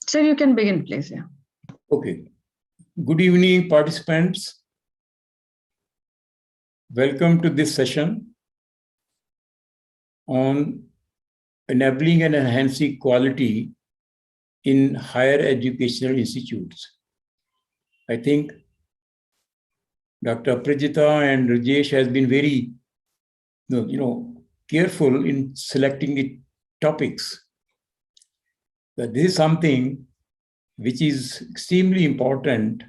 Sir, you can begin, please. Yeah. Okay. Good evening, participants. Welcome to this session on enabling and enhancing quality in higher educational institutes. I think Dr. Prajita and Rajesh has been very, careful in selecting the topics. But this is something which is extremely important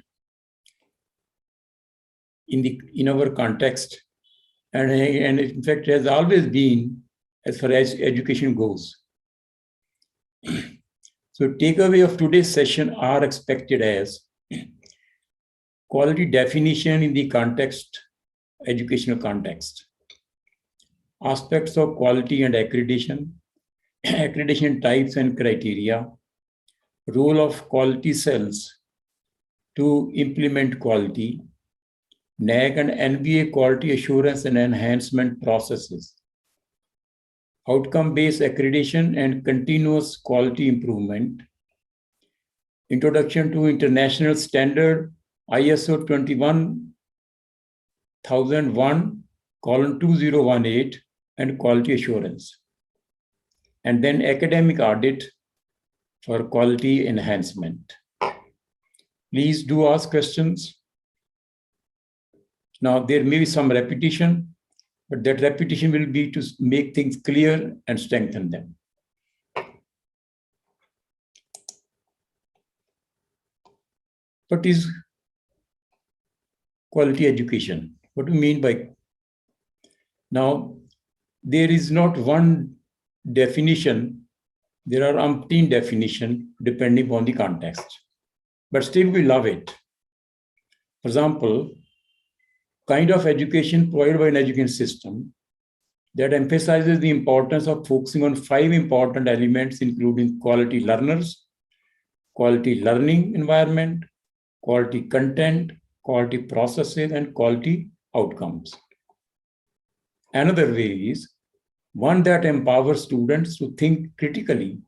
in our context, and in fact has always been as far as education goes. So takeaway of today's session are expected as quality definition in the context, educational context, aspects of quality and accreditation, accreditation types and criteria, role of quality cells to implement quality, NAAC and NBA quality assurance and enhancement processes, outcome-based accreditation and continuous quality improvement, introduction to international standard ISO 21001:2018 and quality assurance, and then academic audit for quality enhancement. Please do ask questions. Now, there may be some repetition, but that repetition will be to make things clear and strengthen them. What is quality education? What do you mean by? Now, there is not one definition. There are umpteen definitions depending upon the context, but still we love it. For example, kind of education provided by an education system that emphasizes the importance of focusing on 5 important elements, including quality learners, quality learning environment, quality content, quality processes, and quality outcomes. Another way is one that empowers students to think critically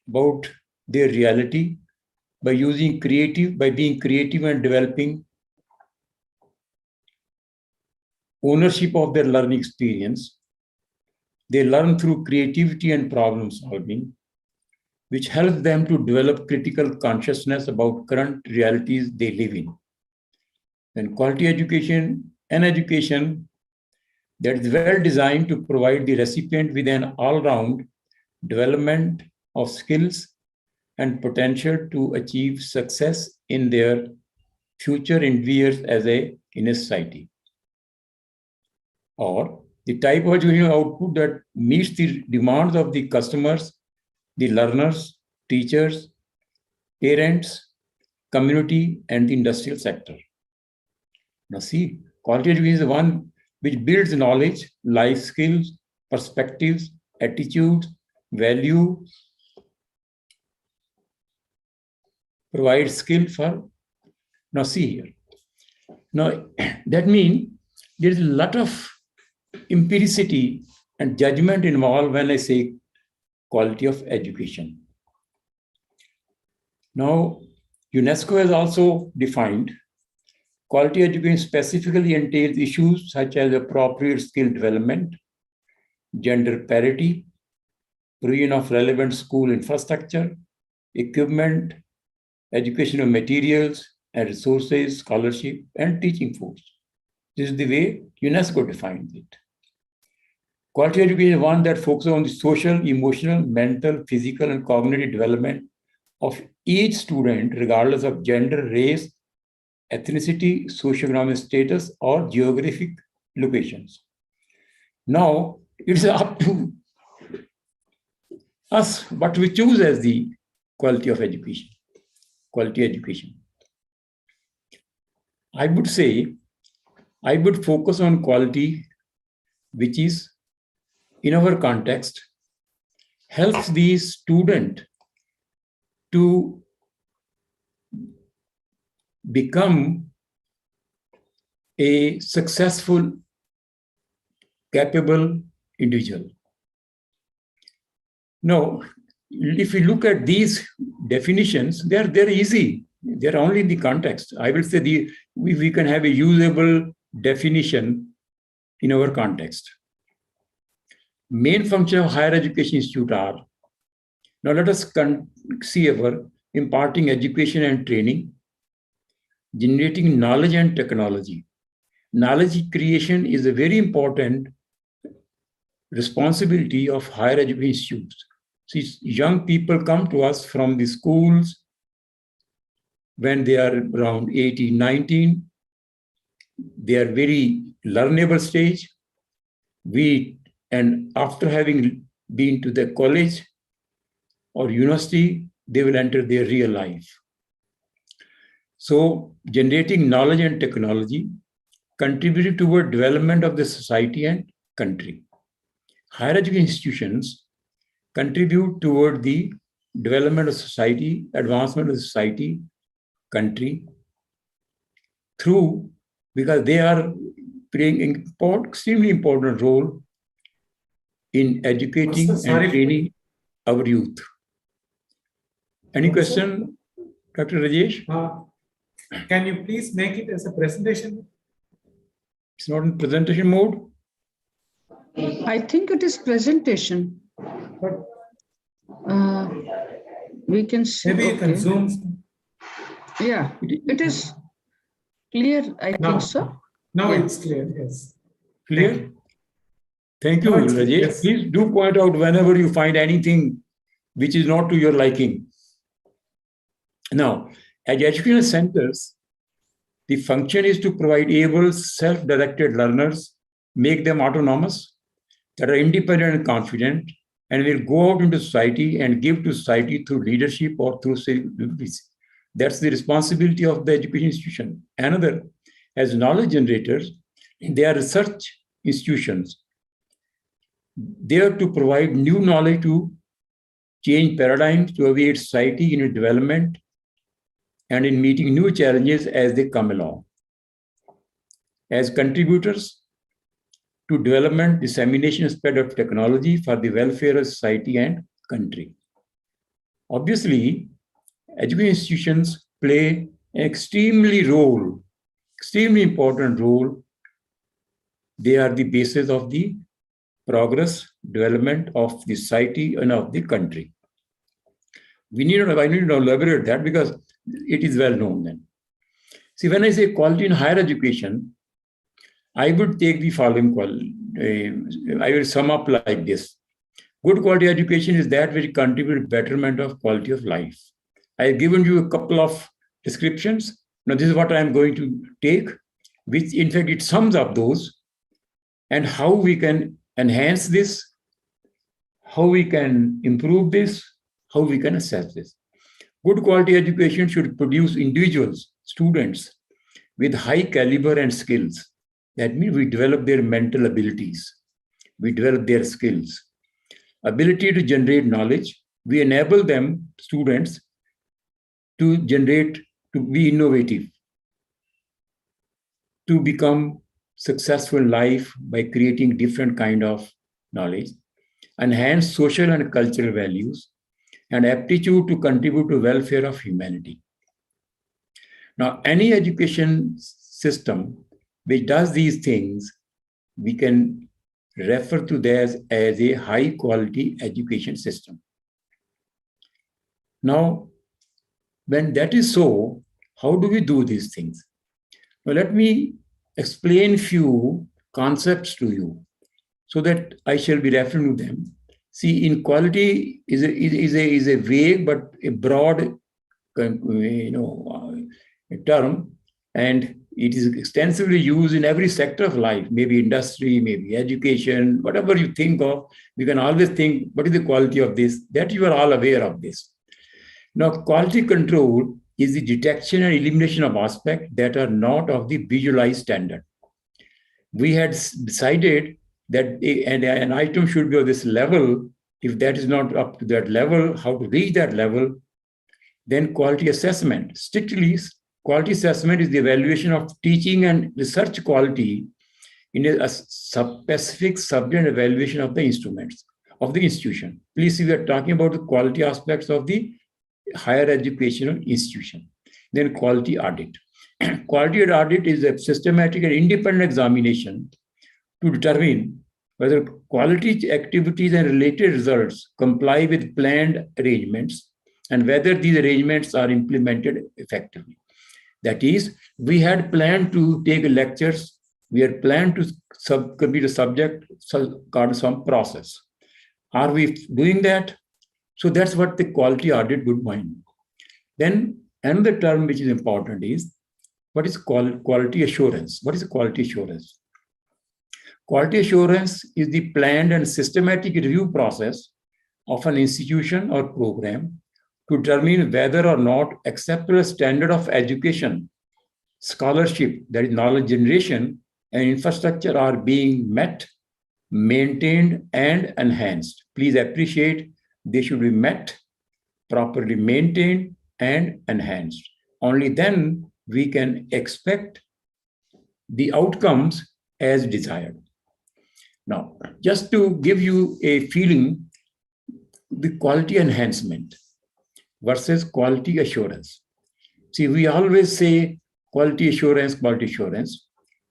about their reality by being creative and developing ownership of their learning experience. They learn through creativity and problem solving, which helps them to develop critical consciousness about current realities they live in. And quality education, an education that is well designed to provide the recipient with an all-round development of skills and potential to achieve success in their future endeavors in a society. Or the type of educational output that meets the demands of the customers, the learners, teachers, parents, community, and the industrial sector. Now see, quality education is the one which builds knowledge, life skills, perspectives, attitudes, value, provides skill for. Now see here. Now that means there is a lot of empiricity and judgment involved when I say quality of education. Now, UNESCO has also defined quality education specifically entails issues such as appropriate skill development, gender parity, provision of relevant school infrastructure, equipment, educational materials and resources, scholarship, and teaching force. This is the way UNESCO defines it. Quality education is one that focuses on the social, emotional, mental, physical, and cognitive development of each student, regardless of gender, race, ethnicity, socioeconomic status, or geographic locations. Now, it's up to us what we choose as the quality of education, quality education. I would say, I would focus on quality, which is, in our context, helps the student to become a successful, capable individual. Now, if you look at these definitions, they're easy. They're only in the context. I will say we can have a usable definition in our context. Main function of higher education institute are, now let us see our imparting education and training, generating knowledge and technology. Knowledge creation is a very important responsibility of higher education institutes. See, young people come to us from the schools when they are around 18, 19. They are very learnable stage. And after having been to the college or university, they will enter their real life. So generating knowledge and technology, contributing toward development of the society and country. Higher education institutions contribute toward the development of society, advancement of society, country, because they are playing extremely important role in educating and training our youth. Any question, Dr. Rajesh? Can you please make it as a presentation? It's not in presentation mode? I think it is presentation. But We can see. maybe you can zoom. Yeah, it is clear, I think so. Now Yeah. it's clear, yes. Clear? Thank you, No, it's- Rajesh. yes. Please do point out whenever you find anything which is not to your liking. Now, at educational centers, the function is to provide able, self-directed learners, make them autonomous, that are independent and confident, and will go out into society and give to society through leadership or through service. That's the responsibility of the education institution. Another, as knowledge generators, they are research institutions. They are to provide new knowledge to change paradigms, to aid society in its development and in meeting new challenges as they come along. As contributors to development, dissemination, and spread of technology for the welfare of society and country. Obviously, education institutions play an extremely important role. They are the basis of the progress, development of the society and of the country. I need to elaborate that because it is well known then. See, when I say quality in higher education, I would take the following I will sum up like this. Good quality education is that which contributes betterment of quality of life. I have given you a couple of descriptions. Now, this is what I am going to take, which in fact it sums up those, and how we can enhance this, how we can improve this, how we can assess this. Good quality education should produce individuals, students with high caliber and skills. That means we develop their mental abilities, we develop their skills. Ability to generate knowledge, we enable them, students, to be innovative, to become successful in life by creating different kind of knowledge, enhance social and cultural values, and aptitude to contribute to welfare of humanity. Now, any education system which does these things, we can refer to this as a high quality education system. Now, when that is so, how do we do these things? Well, let me explain few concepts to you so that I shall be referring to them. See, inequality is a vague but a broad term, and it is extensively used in every sector of life, maybe industry, maybe education, whatever you think of. You can always think, what is the quality of this? That you are all aware of this. Now, quality control is the detection and elimination of aspects that are not of the visualized standard. We had decided that an item should be of this level. If that is not up to that level, how to reach that level? Then quality assessment. Strictly, quality assessment is the evaluation of teaching and research quality in a specific subject evaluation of the instruments. of the institution. Please see, we are talking about the quality aspects of the higher educational institution. Then quality audit. Quality audit is a systematic and independent examination to determine whether quality activities and related results comply with planned arrangements and whether these arrangements are implemented effectively. That is, we had planned to take lectures, we had planned to complete a subject called some process. Are we doing that? So that's what the quality audit would find. Then another term which is important is what is called quality assurance. What is quality assurance? Quality assurance is the planned and systematic review process of an institution or program to determine whether or not acceptable standard of education, scholarship, that is knowledge generation, and infrastructure are being met, maintained, and enhanced. Please appreciate they should be met, properly maintained, and enhanced. Only then we can expect the outcomes as desired. Now, just to give you a feeling, the quality enhancement versus quality assurance. See, we always say quality assurance,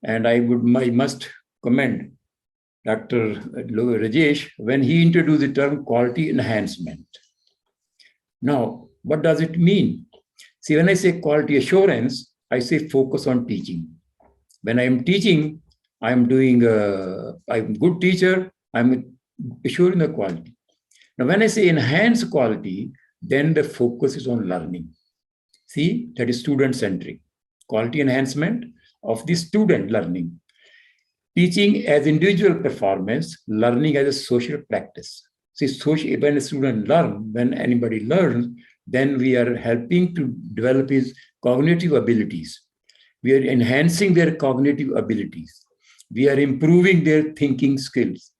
and I must commend Dr. Rajesh when he introduced the term quality enhancement. Now, what does it mean? See, when I say quality assurance, I say focus on teaching. When I am teaching, I'm a good teacher, I'm assuring the quality. Now, when I say enhance quality, then the focus is on learning. See, that is student-centric. Quality enhancement of the student learning. Teaching as individual performance, learning as a social practice. See, when a student learns, when anybody learns, then we are helping to develop his cognitive abilities. We are enhancing their cognitive abilities. We are improving their thinking skills.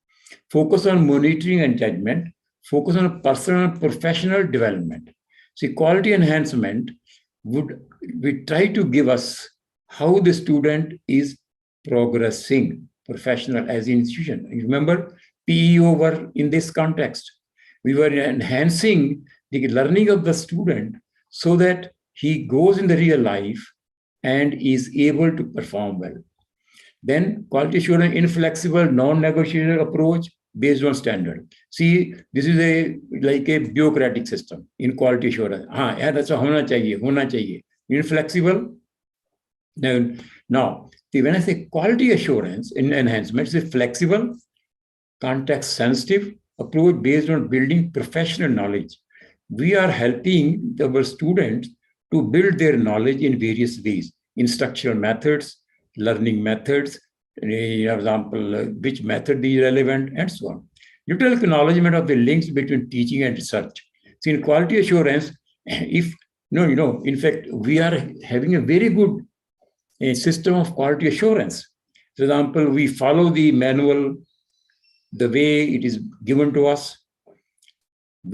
Focus on monitoring and judgment. Focus on personal and professional development. See, quality enhancement we try to give us how the student is progressing professional as an institution. You remember, PEO were in this context. We were enhancing the learning of the student so that he goes in the real life and is able to perform well. Then quality assurance, inflexible, non-negotiable approach based on standard. See, this is like a bureaucratic system in quality assurance. That's hona chahiye. Inflexible. Now, see, when I say quality assurance in enhancement, it's a flexible, context-sensitive approach based on building professional knowledge. We are helping our students to build their knowledge in various ways, instructional methods, learning methods, for example, which method is relevant, and so on. Little acknowledgement of the links between teaching and research. See, in quality assurance, in fact, we are having a very good system of quality assurance. For example, we follow the manual the way it is given to us. Our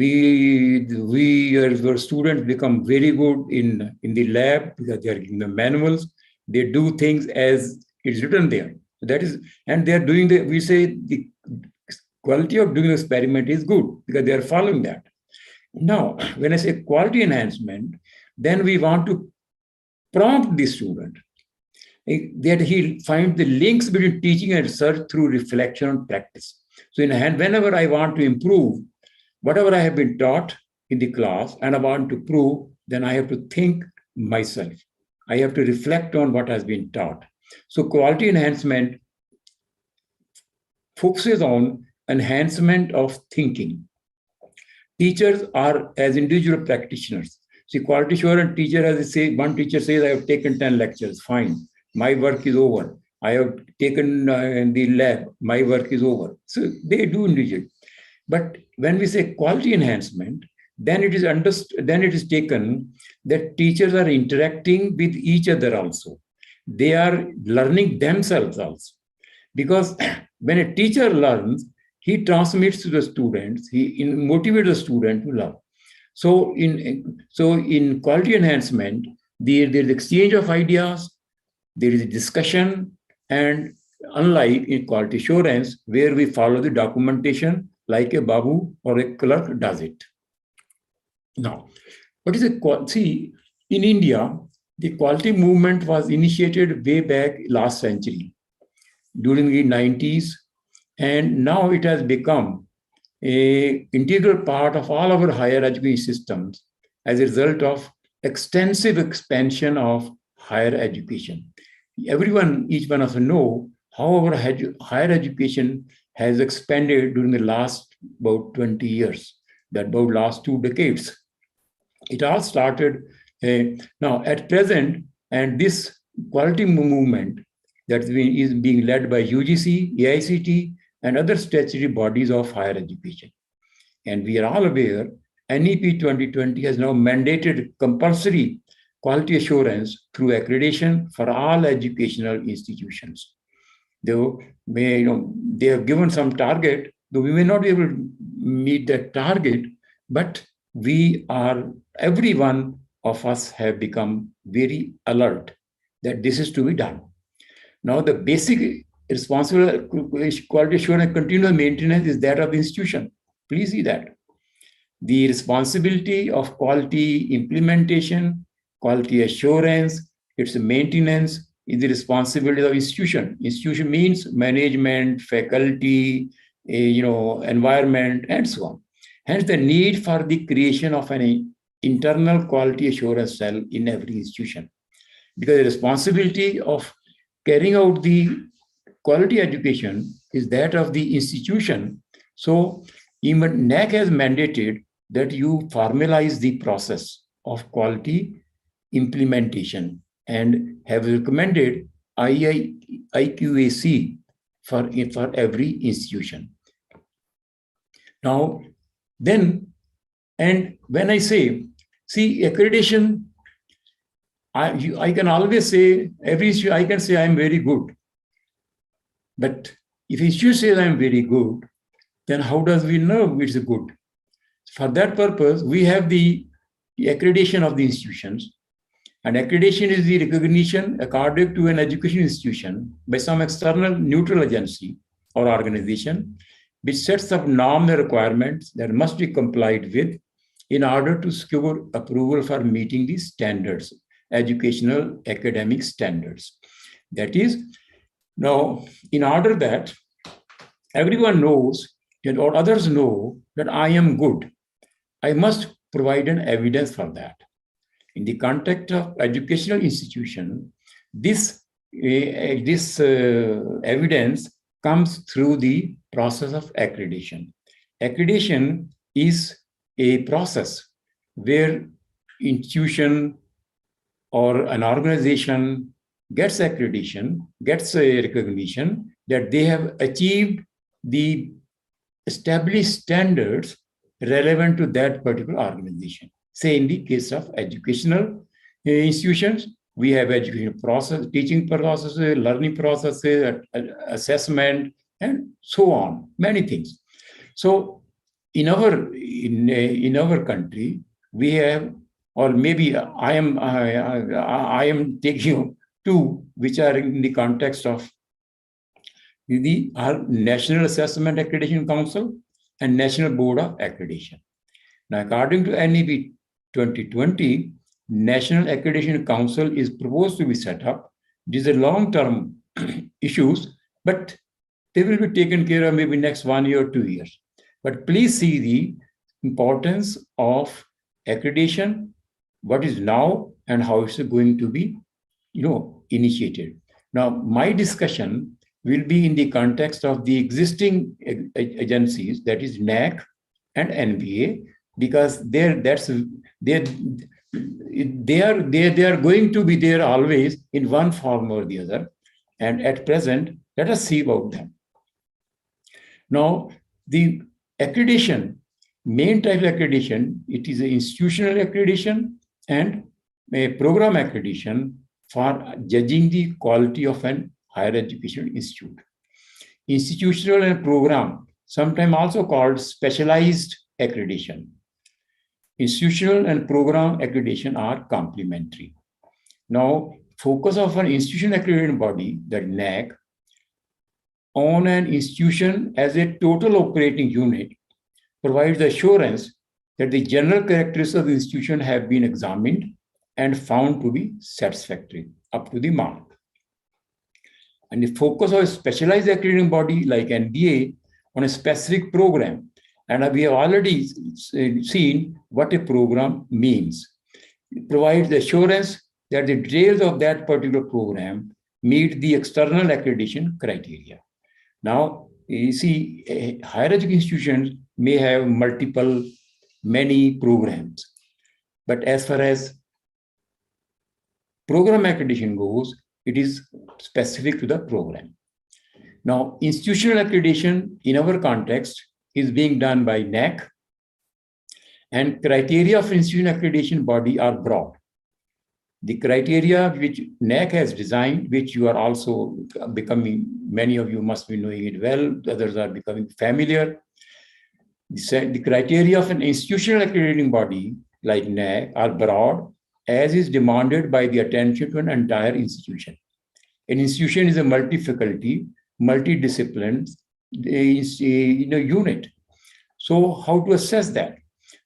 students become very good in the lab because they are given the manuals. They do things as it's written there. That is, and they are doing we say the quality of doing the experiment is good because they are following that. Now, when I say quality enhancement, then we want to prompt the student that he find the links between teaching and research through reflection and practice. So whenever I want to improve whatever I have been taught in the class and I want to prove, then I have to think myself. I have to reflect on what has been taught. So quality enhancement focuses on enhancement of thinking. Teachers are as individual practitioners. See, quality assurance teacher, as I say, one teacher says, I have taken 10 lectures, fine. My work is over. I have taken in the lab, my work is over. So they do individual. But when we say quality enhancement, then it is taken that teachers are interacting with each other also. They are learning themselves also. Because when a teacher learns, he transmits to the students, he motivates the student to learn. So in quality enhancement, there is exchange of ideas, there is a discussion, and unlike in quality assurance, where we follow the documentation like a babu or a clerk does it. Now, what is see, in India, the quality movement was initiated way back last century, during the 90s, and now it has become an integral part of all our higher education systems as a result of extensive expansion of higher education. Everyone, each one of us know how our higher education has expanded during the last about 20 years, that about last 2 decades. It all started now at present, and this quality movement that is being led by UGC, AICT, and other statutory bodies of higher education. And we are all aware, NEP 2020 has now mandated compulsory quality assurance through accreditation for all educational institutions. Though they have given some target, though we may not be able to meet that target, but every one of us have become very alert that this is to be done. Now, the basic responsible quality assurance and continuous maintenance is that of the institution. Please see that. The responsibility of quality implementation, quality assurance, its maintenance is the responsibility of institution. Institution means management, faculty, environment, and so on. Hence, the need for the creation of an internal quality assurance cell in every institution. Because the responsibility of carrying out the quality education is that of the institution. So even NAC has mandated that you formalize the process of quality implementation and have recommended IQAC for every institution. Now, then, and when I say, see, accreditation, I can always say, every issue I can say I'm very good. But if institution says I'm very good, then how does we know it's good? For that purpose, we have the accreditation of the institutions. And accreditation is the recognition accorded to an education institution by some external neutral agency or organization, which sets up norms and requirements that must be complied with in order to secure approval for meeting these standards, educational academic standards. That is, now, in order that everyone knows or others know that I am good, I must provide an evidence for that. In the context of educational institution, this evidence comes through the process of accreditation. Accreditation is a process where institution or an organization gets accreditation, gets a recognition that they have achieved the established standards relevant to that particular organization. Say in the case of educational institutions, we have education process, teaching processes, learning processes, assessment, and so on, many things. So in our country, we have, or maybe I am taking two, which are in the context of our National Assessment Accreditation Council and National Board of Accreditation. Now, according to NEP 2020, National Accreditation Council is proposed to be set up. These are long-term issues, but they will be taken care of maybe next 1 year or 2 years. But please see the importance of accreditation, what is now and how it's going to be, initiated. Now, my discussion will be in the context of the existing agencies, that is NAC and NBA, because they are going to be there always in one form or the other. And at present, let us see about them. Now, the accreditation, main type of accreditation, it is an institutional accreditation and a program accreditation for judging the quality of an higher education institute. Institutional and program, sometimes also called specialized accreditation. Institutional and program accreditation are complementary. Now, focus of an institution accredited body, the NAC, on an institution as a total operating unit provides the assurance that the general characteristics of the institution have been examined and found to be satisfactory up to the mark. And the focus of a specialized accrediting body like NBA on a specific program. And we have already seen what a program means. It provides the assurance that the details of that particular program meet the external accreditation criteria. Now, you see, higher education institutions may have many programs. But as far as program accreditation goes, it is specific to the program. Now, institutional accreditation in our context is being done by NAAC, and criteria of institutional accreditation body are broad. The criteria which NAAC has designed, which you are also becoming, many of you must be knowing it well, others are becoming familiar. The criteria of an institutional accrediting body like NAAC are broad, as is demanded by the attention to an entire institution. An institution is a multi-faculty, multidisciplined unit. So how to assess that?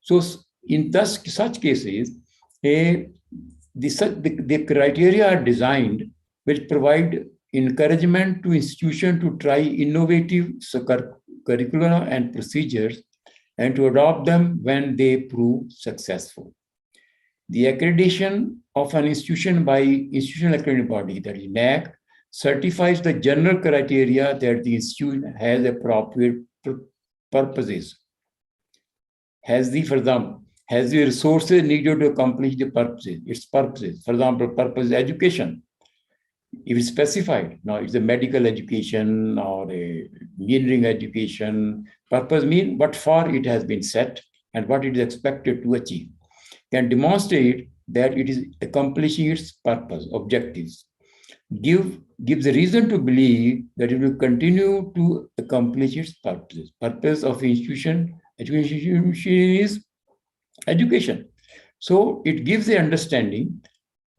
So in such cases, the criteria are designed which provide encouragement to institutions to try innovative curricula and procedures and to adopt them when they prove successful. The accreditation of an institution by institutional accrediting body, that is NAAC, certifies the general criteria that the institution has appropriate purposes, has the resources needed to accomplish the purposes, its purposes. For example, purpose is education. If it's specified, now it's a medical education or a engineering education, purpose means what for it has been set and what it is expected to achieve. Can demonstrate that it is accomplishing its purpose, objectives. Gives a reason to believe that it will continue to accomplish its purposes. Purpose of education is education. So it gives the understanding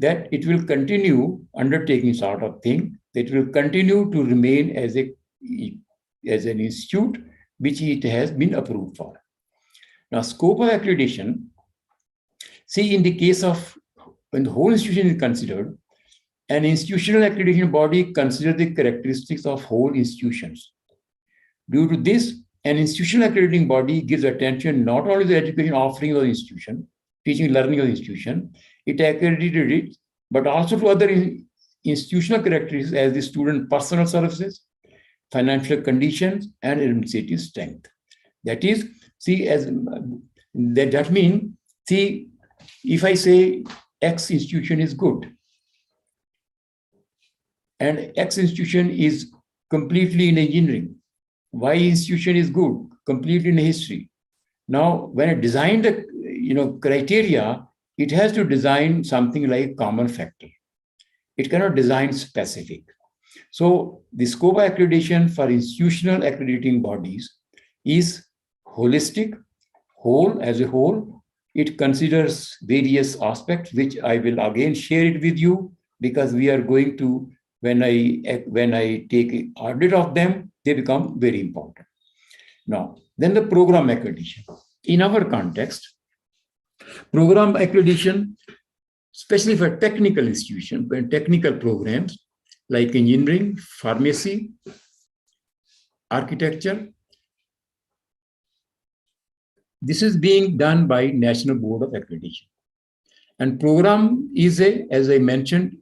that it will continue undertaking sort of thing, that it will continue to remain as an institute which it has been approved for. Now, scope of accreditation, see, in the case of when the whole institution is considered, an institutional accreditation body considers the characteristics of whole institutions. Due to this, an institutional accrediting body gives attention not only to the education offering of the institution, teaching, learning of the institution, it accredited it, but also to other institutional characteristics as the student personal services, financial conditions, and administrative strength. That is, see, that means, see, if I say X institution is good, and X institution is completely in engineering, Y institution is good, completely in history. Now, when I design the criteria, it has to design something like common factor. It cannot design specific. So the scope of accreditation for institutional accrediting bodies is holistic, whole as a whole. It considers various aspects, which I will again share it with you, because we are going to, when I take an audit of them, they become very important. Now, then the program accreditation. In our context, program accreditation, especially for technical institutions, technical programs like engineering, pharmacy, architecture, this is being done by National Board of Accreditation. And program is as I mentioned,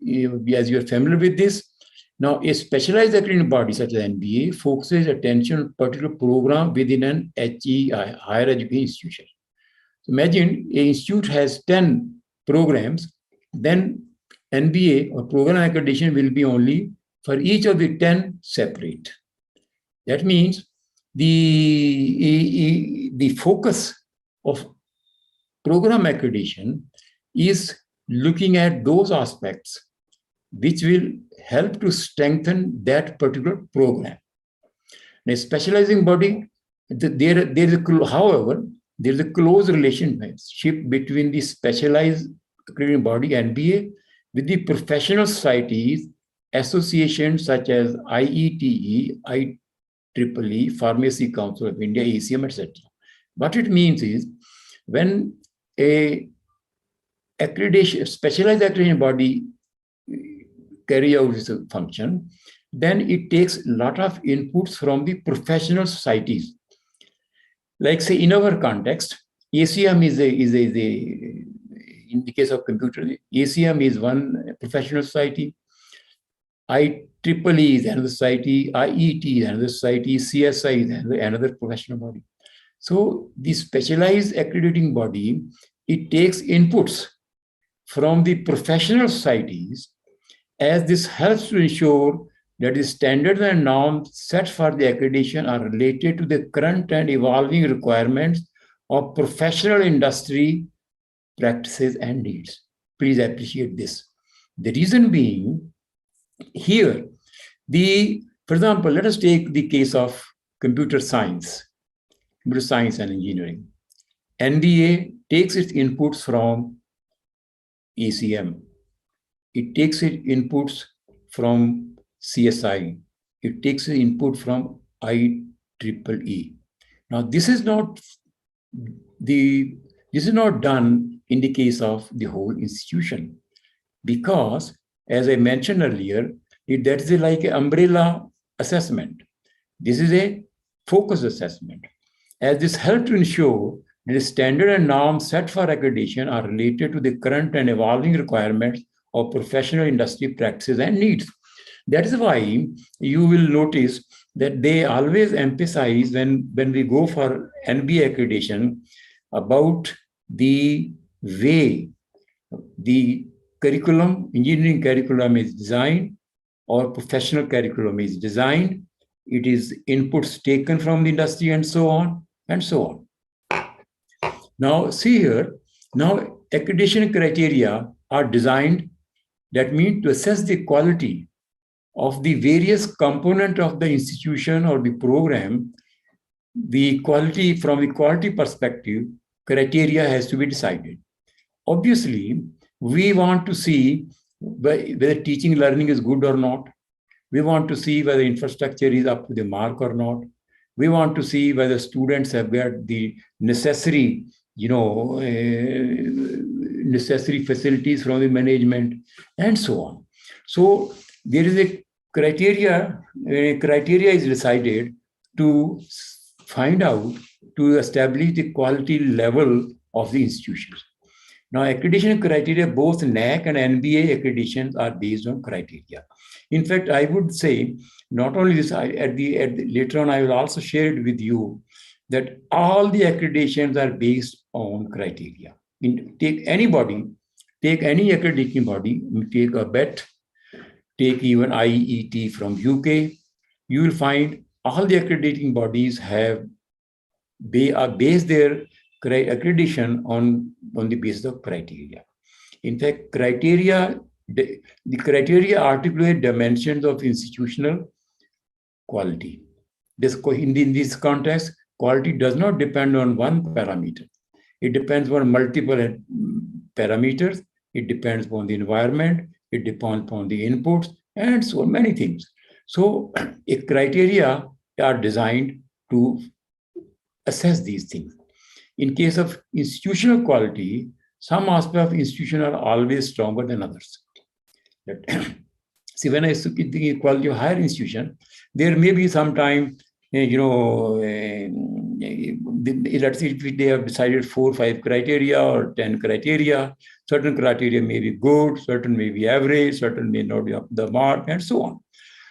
as you are familiar with this, now a specialized accrediting body such as NBA focuses attention on a particular program within an HEI, higher education institution. So imagine an institute has 10 programs, then NBA or program accreditation will be only for each of the 10 separate. That means the focus of program accreditation is looking at those aspects which will help to strengthen that particular program. In a specializing body, however, there is a close relationship between the specialized accrediting body, NBA, with the professional societies, associations such as IETE, IEEE, Pharmacy Council of India, ACM, etc. What it means is when a specialized accreditation body carry out this function, then it takes a lot of inputs from the professional societies. Like say in our context, ACM is in the case of computer, ACM is one professional society, IEEE is another society, IET is another society, CSI is another professional body. So the specialized accrediting body, it takes inputs from the professional societies, as this helps to ensure that the standards and norms set for the accreditation are related to the current and evolving requirements of professional industry practices and needs. Please appreciate this. The reason being, here, for example, let us take the case of computer science and engineering. NBA takes its inputs from ACM. It takes its inputs from CSI. It takes its input from IEEE. Now, this is not done in the case of the whole institution, because, as I mentioned earlier, that is like an umbrella assessment. This is a focus assessment, as this helps to ensure that the standard and norms set for accreditation are related to the current and evolving requirements of professional industry practices and needs. That is why you will notice that they always emphasize when we go for NBA accreditation about the way the curriculum, engineering curriculum is designed or professional curriculum is designed. It is inputs taken from the industry and so on and so on. Now see here, now accreditation criteria are designed, that means to assess the quality of the various component of the institution or the program. The quality, from the quality perspective, criteria has to be decided. Obviously, we want to see whether teaching learning is good or not. We want to see whether infrastructure is up to the mark or not. We want to see whether students have got the necessary, necessary facilities from the management and so on. So there is a criteria is decided to find out, to establish the quality level of the institutions. Now, accreditation criteria, both NAC and NBA accreditations are based on criteria. In fact, I would say not only this, later on I will also share it with you that all the accreditations are based on criteria. Take any accrediting body, take a BET, take even IET from UK, you will find all the accrediting bodies base their accreditation on the basis of criteria. In fact, the criteria articulate dimensions of institutional quality. In this context, quality does not depend on one parameter. It depends on multiple parameters. It depends upon the environment. It depends upon the inputs and so many things. So criteria are designed to assess these things. In case of institutional quality, some aspects of institution are always stronger than others. See, when I look at the quality of higher institution, there may be some time, let's say if they have decided 4 or 5 criteria or 10 criteria, certain criteria may be good, certain may be average, certain may not be up the mark, and so on.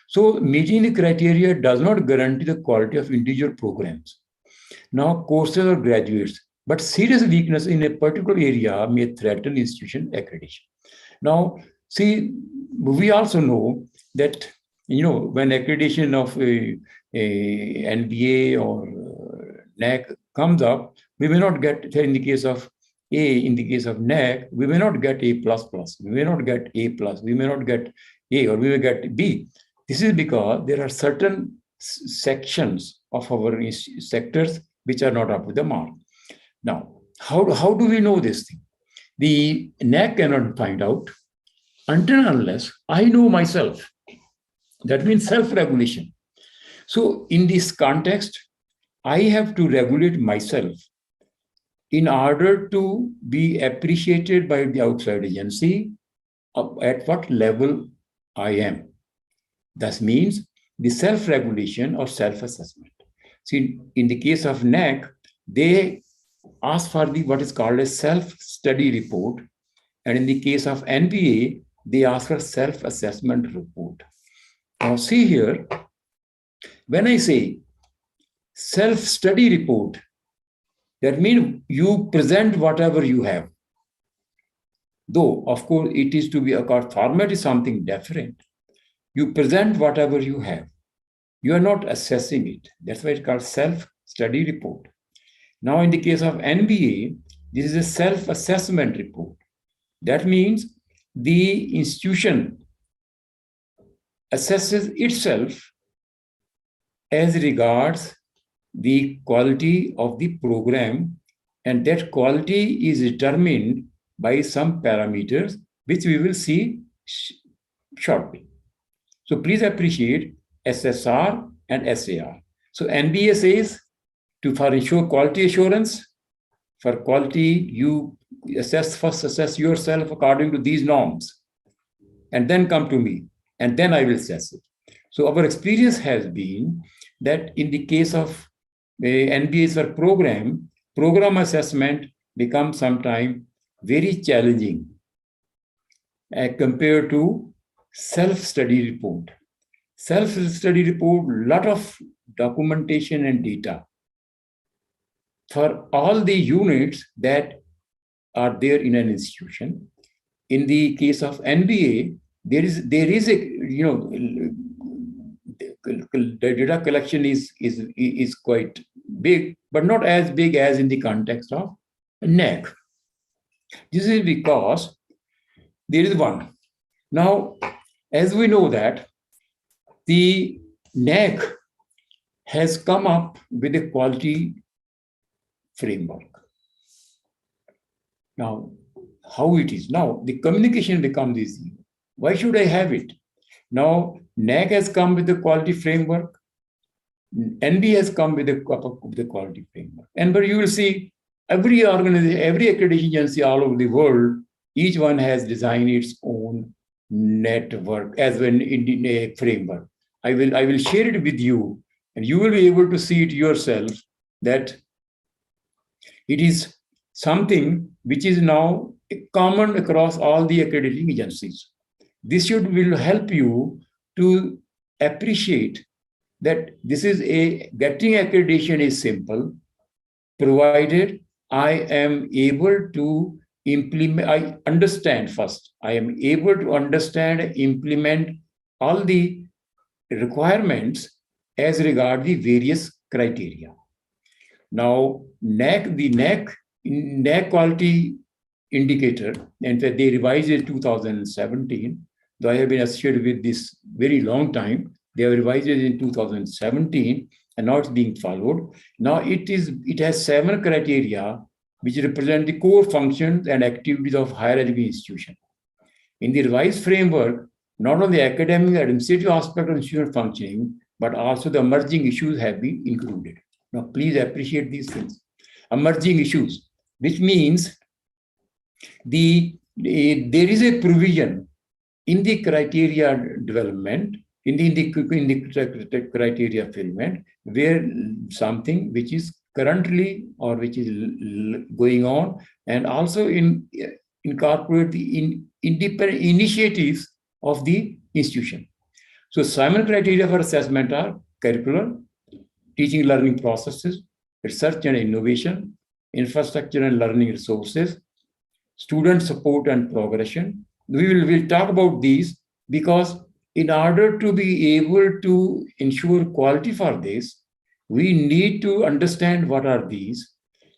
So meeting the criteria does not guarantee the quality of individual programs. Now, courses or graduates, but serious weakness in a particular area may threaten institution accreditation. Now, see, we also know that, when accreditation of a NBA or NAC comes up, we may not get, in the case of NAC, we may not get A++, we may not get A+, we may not get A, or we may get B. This is because there are certain sections of our sectors which are not up to the mark. Now, how do we know this thing? The NAC cannot find out until and unless I know myself. That means self-regulation. So in this context, I have to regulate myself in order to be appreciated by the outside agency at what level I am. That means the self-regulation or self-assessment. See, in the case of NAC, they ask for the what is called a self-study report. And in the case of NBA, they ask for self-assessment report. Now see here, when I say self-study report, that means you present whatever you have. Though, of course, it is to be a format is something different. You present whatever you have. You are not assessing it. That's why it's called self-study report. Now, in the case of NBA, this is a self-assessment report. That means the institution assesses itself as regards the quality of the program, and that quality is determined by some parameters, which we will see shortly. So please appreciate SSR and SAR. So NBA says for ensure quality assurance, for quality, you first assess yourself according to these norms, and then come to me, and then I will assess it. So our experience has been that in the case of NBA's program assessment becomes sometimes very challenging compared to self-study report. Self-study report, lot of documentation and data for all the units that are there in an institution. In the case of NBA, there is a the data collection is quite big, but not as big as in the context of NAC. This is because there is one. Now, as we know that the NAC has come up with a quality framework. Now, how it is? Now, the communication becomes easy. Why should I have it? Now, NAC has come with the quality framework. NB has come with the quality framework. And but you will see every organization, every accreditation agency all over the world, each one has designed its own network as in a framework. I will share it with you, and you will be able to see it yourself that it is something which is now common across all the accrediting agencies. This will help you to appreciate that this is getting accreditation is simple, provided I am able to implement, I understand first, I am able to understand and implement all the requirements as regard the various criteria. Now, the NAC quality indicator, in fact, they revised it in 2017, though I have been associated with this very long time. They have revised it in 2017, and now it's being followed. Now it has 7 criteria which represent the core functions and activities of higher education institution. In the revised framework, not only the academic and administrative aspect of institutional functioning, but also the emerging issues have been included. Now, please appreciate these things. Emerging issues, which means there is a provision in the criteria development, in the criteria fulfillment, where something which is currently or which is going on, and also incorporate the independent initiatives of the institution. So, Simon criteria for assessment are curricular, teaching learning processes, research and innovation, infrastructure and learning resources, student support and progression. We'll talk about these because in order to be able to ensure quality for this, we need to understand what are these.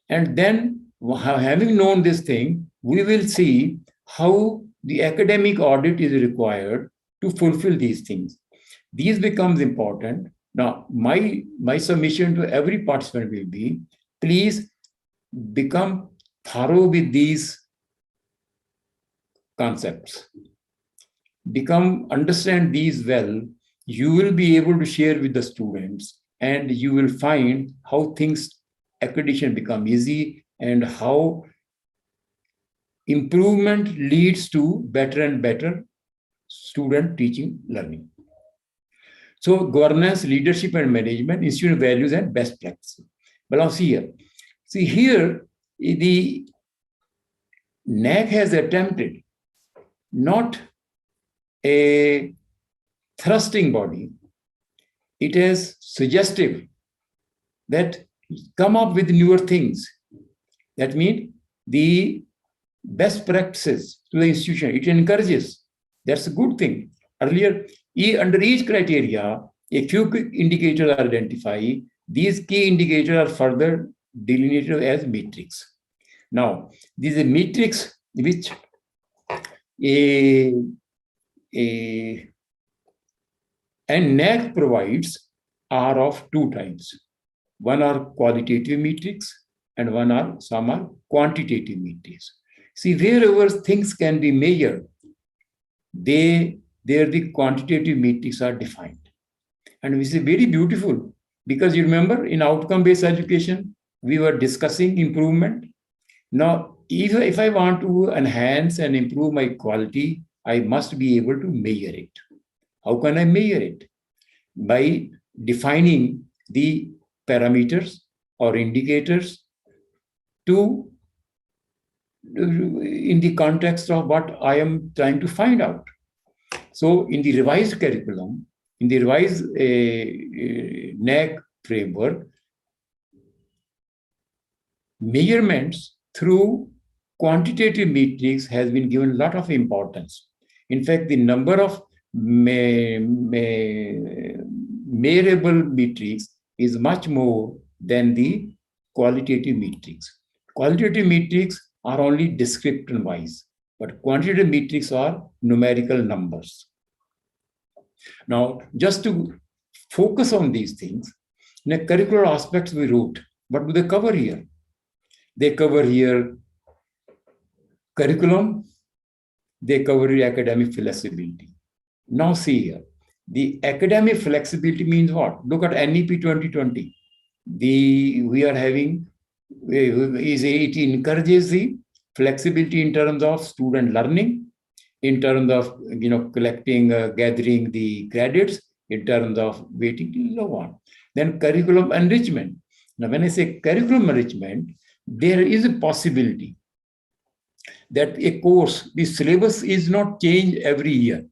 And then having known this thing, we will see how the academic audit is required to fulfill these things. These becomes important. Now, my submission to every participant will be, please become thorough with these concepts. Understand these well. You will be able to share with the students, and you will find how things accreditation become easy and how improvement leads to better and better student teaching learning. So governance, leadership and management, institutional values and best practices. But now see here, the NAC has attempted not a thrusting body, it is suggestive that come up with newer things. That means the best practices to the institution, it encourages. That's a good thing. Earlier, under each criteria, a few indicators are identified. These key indicators are further delineated as metrics. Now, these are metrics which and NAC provides are of two types. One are qualitative metrics and some are quantitative metrics. See, wherever things can be measured, there the quantitative metrics are defined. And which is very beautiful because you remember in outcome-based education, we were discussing improvement. Now, if I want to enhance and improve my quality, I must be able to measure it. How can I measure it? By defining the parameters or indicators in the context of what I am trying to find out. So in the revised curriculum, in the revised NAC framework, measurements through quantitative metrics has been given a lot of importance. In fact, the number of measurable metrics is much more than the qualitative metrics. Qualitative metrics are only description-wise, but quantitative metrics are numerical numbers. Now, just to focus on these things, in the curricular aspects we wrote, what do they cover here? They cover here curriculum, they cover academic flexibility. Now see here, the academic flexibility means what? Look at NEP 2020. It encourages the flexibility in terms of student learning, in terms of collecting, gathering the credits, in terms of waiting and so on. Then curriculum enrichment. Now, when I say curriculum enrichment, there is a possibility that a course, the syllabus is not changed every year.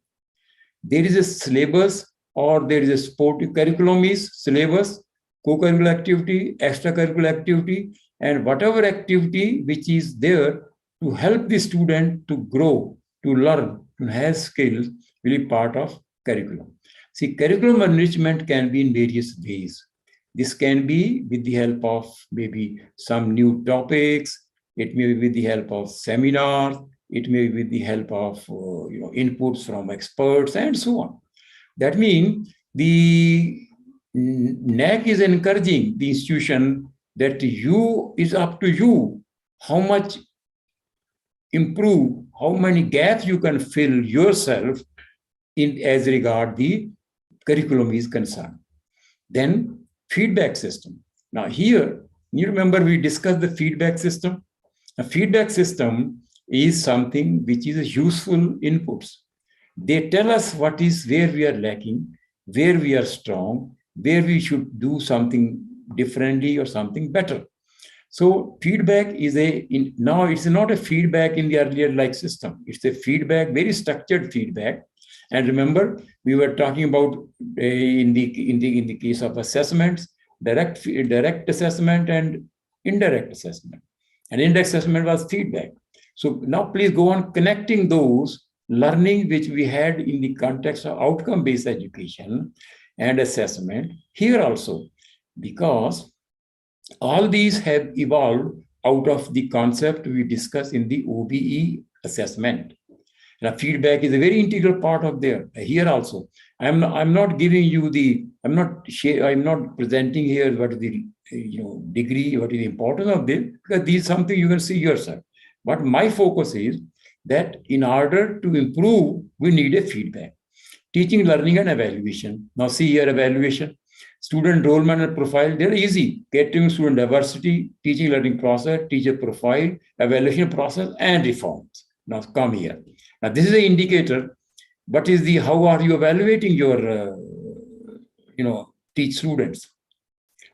There is a syllabus or there is a sportive curriculum is syllabus, co-curricular activity, extracurricular activity, and whatever activity which is there to help the student to grow, to learn, to have skills will be part of curriculum. See, curriculum enrichment can be in various ways. This can be with the help of maybe some new topics. It may be with the help of seminars. It may be with the help of inputs from experts and so on. That means the NAC is encouraging the institution that is up to you how much improve, how many gaps you can fill yourself in as regard the curriculum is concerned. Then feedback system. Now here, you remember we discussed the feedback system. A feedback system is something which is a useful inputs. They tell us where we are lacking, where we are strong, where we should do something differently or something better. So feedback is now it's not a feedback in the earlier like system. It's a feedback, very structured feedback. And remember, we were talking about in the case of assessments, direct assessment and indirect assessment. And indirect assessment was feedback. So now please go on connecting those learning which we had in the context of outcome-based education and assessment here also, because all these have evolved out of the concept we discussed in the OBE assessment. Now, feedback is a very integral part of there. Here also, I'm not giving you I'm not presenting here what is the degree, what is the importance of this, because this is something you can see yourself. But my focus is that in order to improve, we need a feedback. Teaching, learning, and evaluation. Now see here evaluation. Student enrollment and profile, they're easy. Catering student diversity, teaching learning process, teacher profile, evaluation process, and reforms. Now come here. Now this is an indicator. What is the, how are you evaluating your, teach students?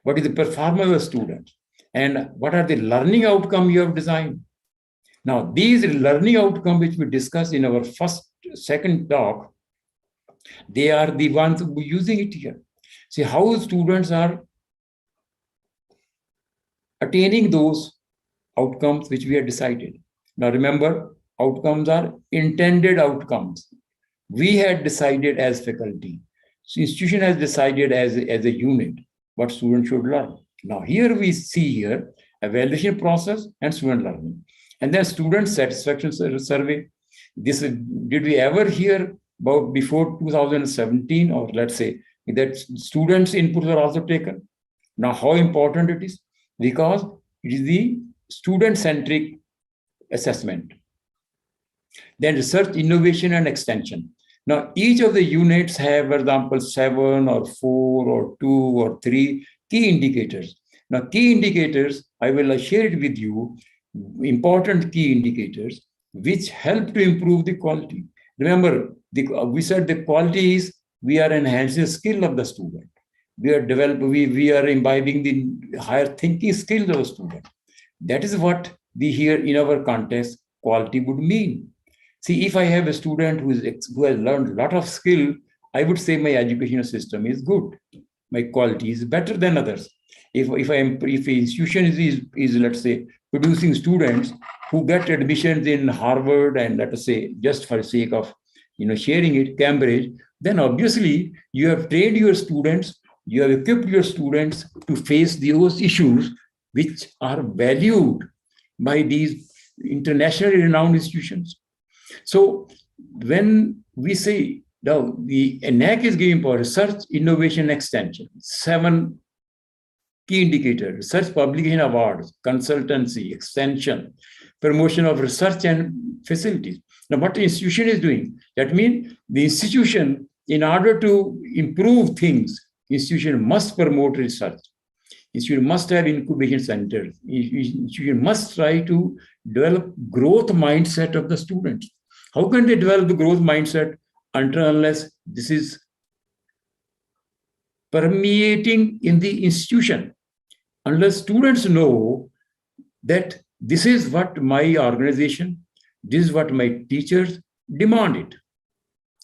What is the performance of students? And what are the learning outcome you have designed? Now, these learning outcomes which we discussed in our second talk, they are the ones who are using it here. See how students are attaining those outcomes which we have decided. Now, remember, outcomes are intended outcomes. We had decided as faculty. So institution has decided as a unit what students should learn. Now, here we see here evaluation process and student learning. And then student satisfaction survey. Did we ever hear about before 2017, or let's say that students' inputs are also taken? Now, how important it is? Because it is the student-centric assessment. Then research, innovation, and extension. Now, each of the units have, for example, 7 or 4 or 2 or 3 key indicators. Now, key indicators, I will share it with you, important key indicators, which help to improve the quality. Remember, we said the quality is, we are enhancing the skill of the student. We are imbibing the higher thinking skills of the student. That is what we here in our context, quality would mean. See, if I have a student who has learned a lot of skill, I would say my educational system is good. My quality is better than others. If an institution is let's say producing students who get admissions in Harvard and let us say just for the sake of sharing it, Cambridge, then obviously you have trained your students, you have equipped your students to face those issues which are valued by these internationally renowned institutions. So when we say now the NAC is giving for research, innovation, extension, 7 key indicators: research publication awards, consultancy, extension, promotion of research and facilities. Now, what the institution is doing, that means the institution, in order to improve things, institution must promote research. Institution must have incubation centers. Institution must try to develop growth mindset of the students. How can they develop the growth mindset unless this is permeating in the institution? Unless students know that this is what my organization, this is what my teachers demanded.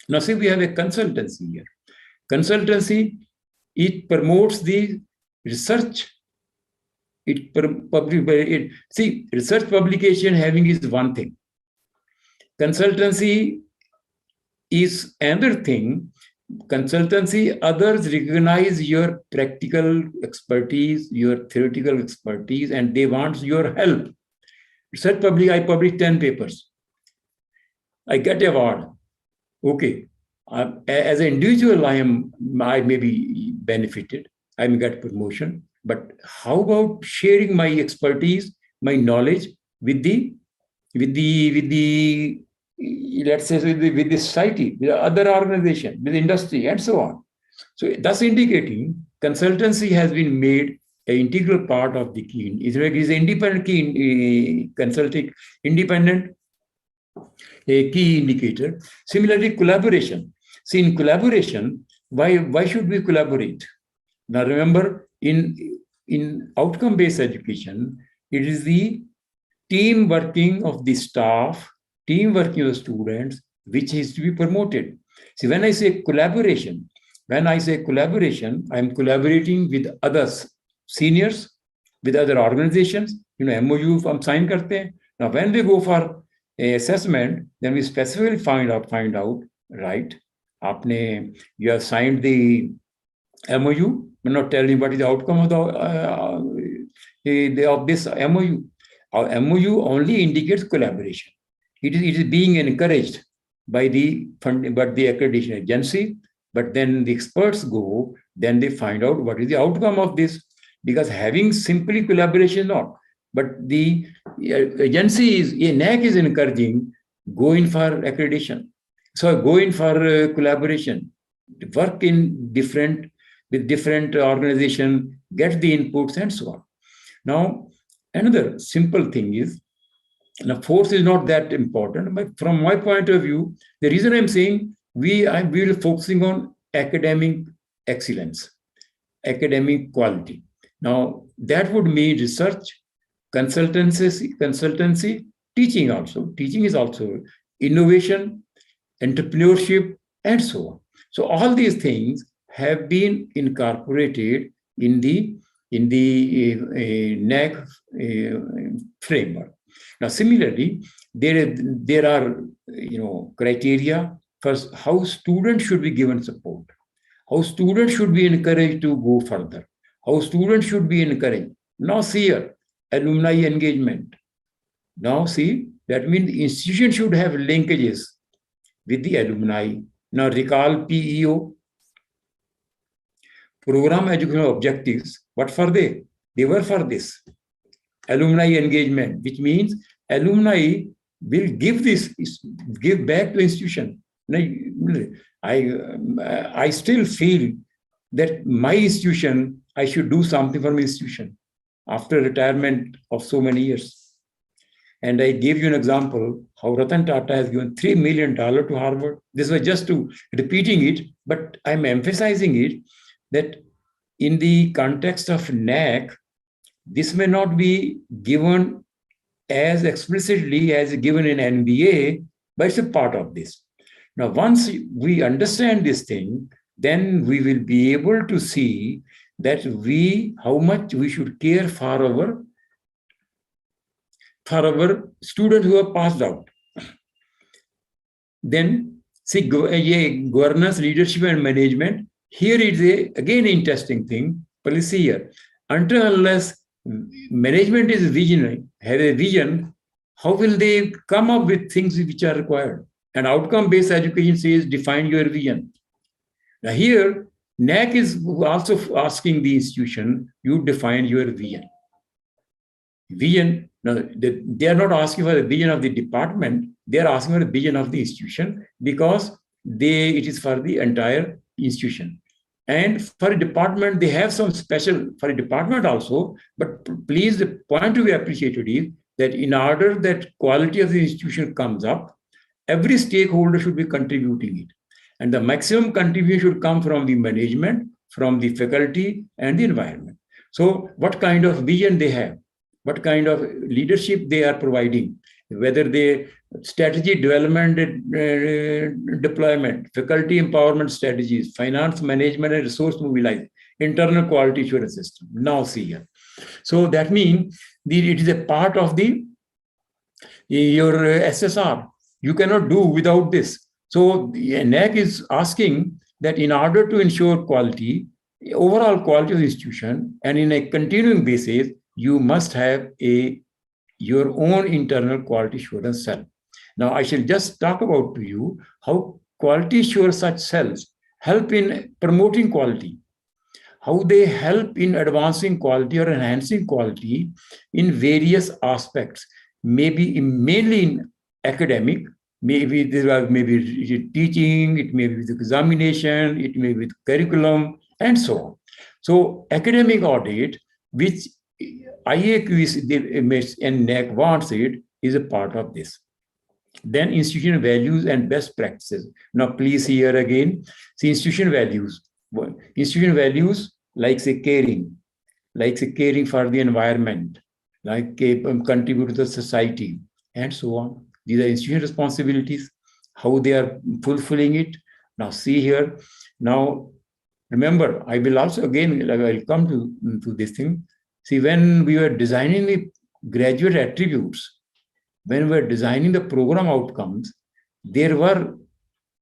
Now, see, we have a consultancy here. Consultancy, it promotes the research. Research publication having is one thing. Consultancy is another thing. Consultancy, others recognize your practical expertise, your theoretical expertise, and they want your help. Research I published 10 papers. I get an award. Okay. As an individual, I may be benefited. I may get promotion. But how about sharing my expertise, my knowledge with the let's say with the society, with the other organization, with industry, and so on. So thus indicating consultancy has been made an integral part of the key. It is independent key consulting, independent key indicator. Similarly, collaboration. See, in collaboration, why should we collaborate? Now remember, in outcome-based education, it is the team working of the staff, team working of the students, which is to be promoted. See, when I say collaboration, I'm collaborating with others, seniors, with other organizations. MOU हम sign करते हैं. Now, when we go for a assessment, then we specifically find out, right? You have signed the MOU. I'm not telling what is the outcome of this MOU. Our MOU only indicates collaboration. It is being encouraged by the accreditation agency, but then the experts go, then they find out what is the outcome of this, because having simply collaboration not, but the agency NAC is encouraging, go in for accreditation. So go in for collaboration, work in different with different organizations, get the inputs and so on. Now, another simple thing is, now force is not that important, but from my point of view, the reason I'm saying we will focusing on academic excellence, academic quality. Now, that would mean research, consultancy, teaching also. Teaching is also innovation, entrepreneurship, and so on. So all these things have been incorporated in the NAC framework. Now, similarly, there are criteria. First, how students should be given support, how students should be encouraged to go further, how students should be encouraged. Now, see here, alumni engagement. Now, see, that means the institution should have linkages with the alumni. Now, recall PEO, program educational objectives. What for they? They were for this. Alumni engagement, which means alumni will give back to the institution. Now, I still feel that my institution, I should do something for my institution after retirement of so many years. And I gave you an example how Ratan Tata has given $3 million to Harvard. This was just to repeating it, but I'm emphasizing it that in the context of NAC, this may not be given as explicitly as given in NBA, but it's a part of this. Now, once we understand this thing, then we will be able to see that how much we should care for our students who have passed out. Then, see, governance, leadership, and management. Here is again interesting thing. Policy here. Until unless management is visionary, have a vision, how will they come up with things which are required? And outcome-based education says define your vision. Now here, NAC is also asking the institution, you define your vision. Vision, now they are not asking for the vision of the department, they are asking for the vision of the institution because it is for the entire institution. And for a department, they have some special for a department also, but please, the point to be appreciated is that in order that quality of the institution comes up, every stakeholder should be contributing it. And the maximum contribution should come from the management, from the faculty, and the environment. So what kind of vision they have, what kind of leadership they are providing, whether they strategy development, deployment, faculty empowerment strategies, finance management and resource mobilization, internal quality assurance system. Now see here. So that means it is a part of your SSR. You cannot do without this. So the NAC is asking that in order to ensure quality, overall quality of the institution, and in a continuing basis, you must have your own internal quality assurance cell. Now, I shall just talk about to you how quality assurance such cells help in promoting quality, how they help in advancing quality or enhancing quality in various aspects, mainly in academic, maybe teaching, it may be with examination, it may be with curriculum, and so on. So academic audit, which IAQ and NAC wants it, is a part of this. Then institutional values and best practices. Now, please here again, see institutional values. Institutional values like say caring for the environment, like contribute to the society, and so on. These are institutional responsibilities, how they are fulfilling it. Now, see here. Now, remember, I will also again, I will come to this thing. See, when we were designing the graduate attributes, when we were designing the program outcomes, there were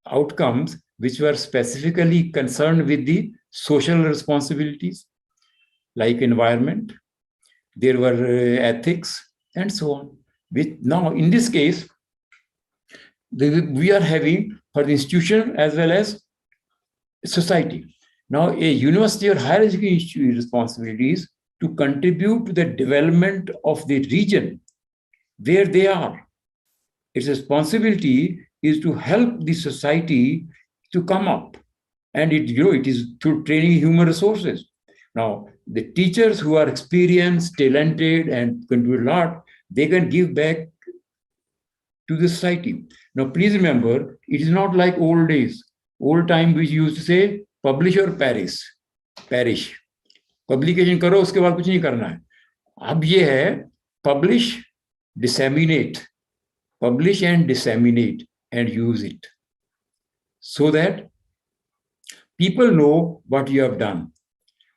outcomes which were specifically concerned with the social responsibilities, like environment. There were ethics, and so on. Now, in this case, we are having for the institution as well as society. Now, a university or higher education responsibilities to contribute to the development of the region where they are. Its responsibility is to help the society to come up And it is through training human resources. Now, the teachers who are experienced, talented, and can do a lot, they can give back to the society. Now, please remember, it is not like old days. Old time we used to say, publish or perish. Publication करो, उसके बाद कुछ नहीं करना है. अब ये है, publish, disseminate, publish and disseminate and use it so that people know what you have done.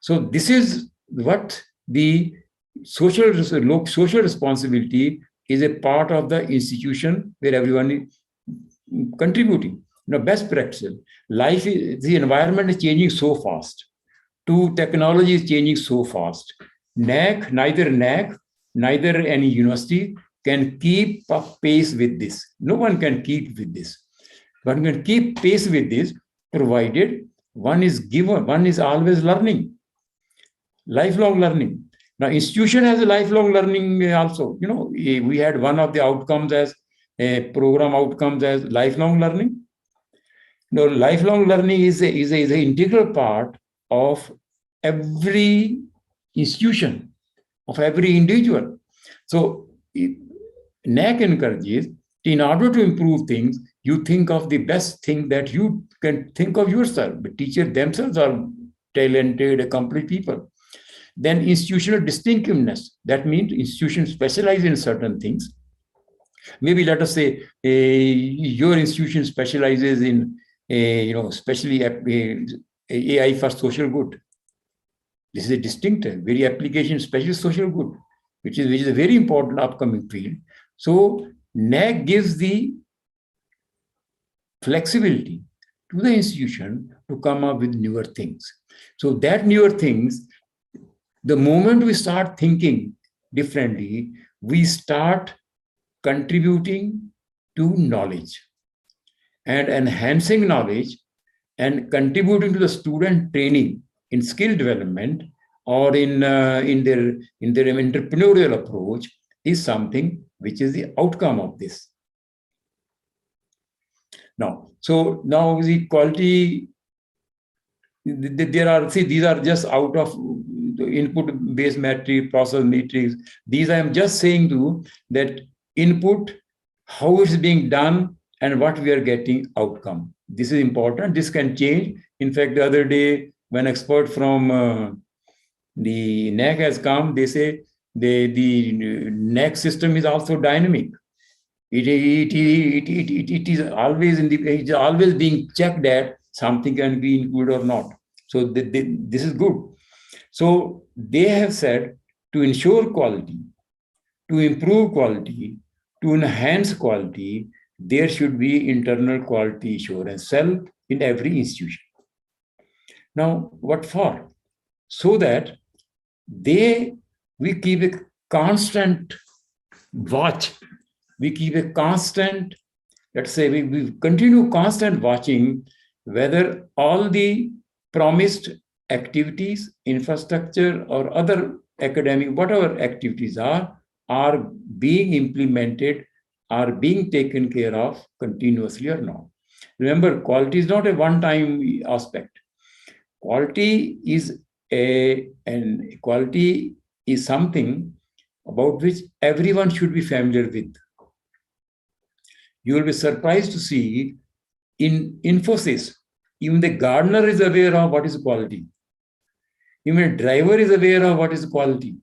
So this is what the social responsibility is, a part of the institution where everyone is contributing. Best practice. The environment is changing so fast. Technology is changing so fast. Neither any university can keep up pace with this. No one can keep with this. But we can keep pace with this, provided one is always learning. Lifelong learning. Now, institution has a lifelong learning also. We had one of the outcomes as program outcomes as lifelong learning. Lifelong learning is an integral part of every institution, of every individual. So, NAC encourages, in order to improve things, you think of the best thing that you can think of yourself. The teachers themselves are talented, accomplished people. Then institutional distinctiveness. That means institutions specialize in certain things. Maybe let us say your institution specializes in, especially AI for social good. This is a distinctive, very application specialist social good, which is a very important upcoming field. So NAC gives the flexibility to the institution to come up with newer things. So that newer things, the moment we start thinking differently, we start contributing to knowledge and enhancing knowledge and contributing to the student training in skill development or in their entrepreneurial approach is something which is the outcome of this. Now the quality, these are just out of the input-based metric, process metrics. These I am just saying to you that input, how it's being done, and what we are getting outcome. This is important. This can change. In fact, the other day, when expert from the NAC has come, they say the NAC system is also dynamic. It is always being checked that something can be included or not. So this is good. So they have said to ensure quality, to improve quality, to enhance quality, there should be internal quality assurance cell in every institution. Now, what for? So that we keep a constant watch. We keep a constant, let's say, we continue constant watching whether all the promised activities, infrastructure, or other academic, whatever activities are being implemented, are being taken care of continuously or not. Remember, quality is not a one-time aspect. Quality is something about which everyone should be familiar with. You will be surprised to see in Infosys, even the gardener is aware of what is quality. Even a driver is aware of what is quality.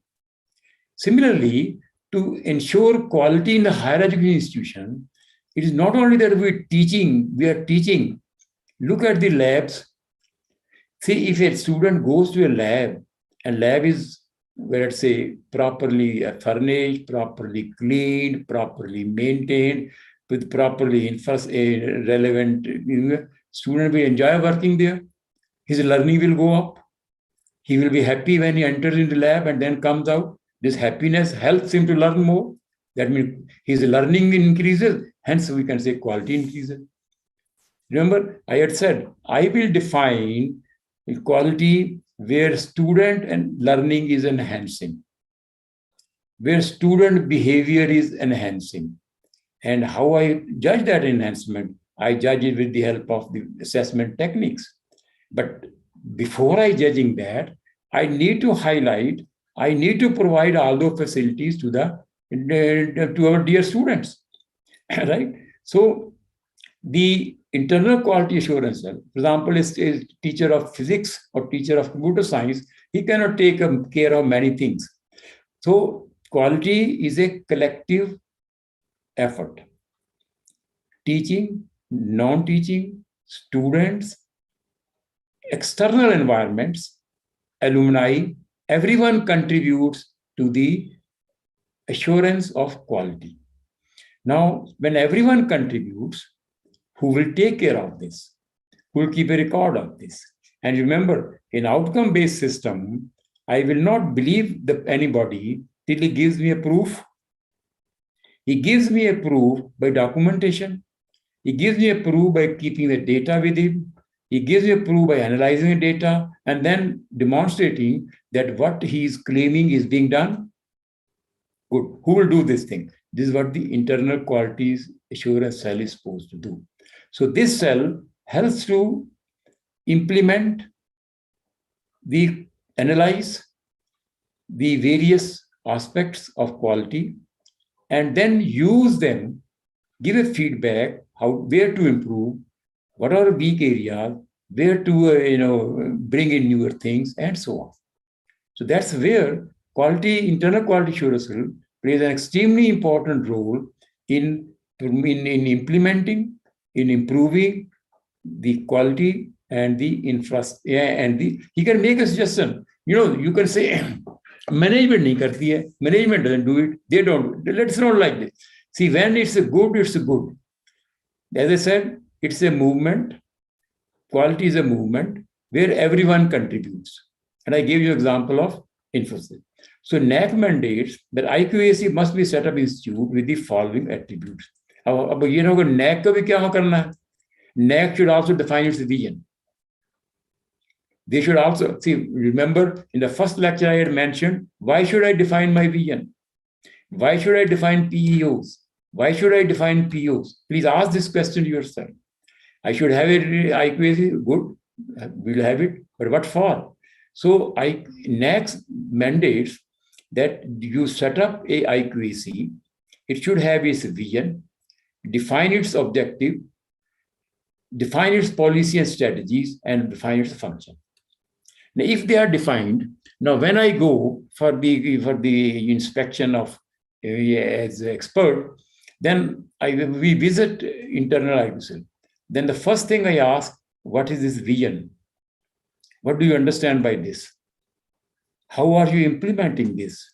Similarly, to ensure quality in the higher education institution, it is not only that we are teaching. Look at the labs. See, if a student goes to a lab, and lab is, let's say, properly furnished, properly cleaned, properly maintained, with properly relevant, student will enjoy working there. His learning will go up. He will be happy when he enters into the lab and then comes out. This happiness helps him to learn more. That means his learning increases. Hence, we can say quality increases. Remember, I had said, I will define quality where student and learning is enhancing, where student behavior is enhancing. And how I judge that enhancement, I judge it with the help of the assessment techniques. But before I judging that, I need to highlight, I need to provide all those facilities to our dear students, right? So the internal quality assurance, for example, is a teacher of physics or teacher of computer science, he cannot take care of many things. So quality is a collective effort. Teaching, non-teaching, students, external environments, alumni, everyone contributes to the assurance of quality. Now, when everyone contributes, who will take care of this? Who will keep a record of this? And remember, in outcome-based system, I will not believe anybody till he gives me a proof. He gives me a proof by documentation. He gives me a proof by keeping the data with him. He gives me a proof by analyzing the data and then demonstrating that what he is claiming is being done. Good. Who will do this thing? This is what the internal quality assurance cell is supposed to do. So this cell helps to implement analyze the various aspects of quality and then use them, give a feedback, where to improve, what are weak areas, where to bring in newer things, and so on. So that's where internal quality assurance plays an extremely important role in implementing, in improving the quality and the infrastructure. And he can make a suggestion. You can say, management nahi karti hai, management doesn't do it, they don't do it. Let's not like this. See, when it's a good, it's a good. As I said, it's a movement. Quality is a movement where everyone contributes. And I gave you an example of Infosys. So NAC mandates that IQAC must be set up institute with the following attributes. अब ये ना होगा NAC का भी क्या करना है? NAC should also define its vision. They should also, remember in the first lecture I had mentioned, why should I define my vision? Why should I define PEOs? Why should I define POs? Please ask this question to yourself. I should have it, IQAC, good, we'll have it, but what for? So NAC mandates that you set up a IQAC, it should have its vision, define its objective, define its policy and strategies, and define its function. Now, if they are defined, now when I go for the inspection of as an expert, then we visit internal IQAC. Then the first thing I ask, what is this vision? What do you understand by this? How are you implementing this?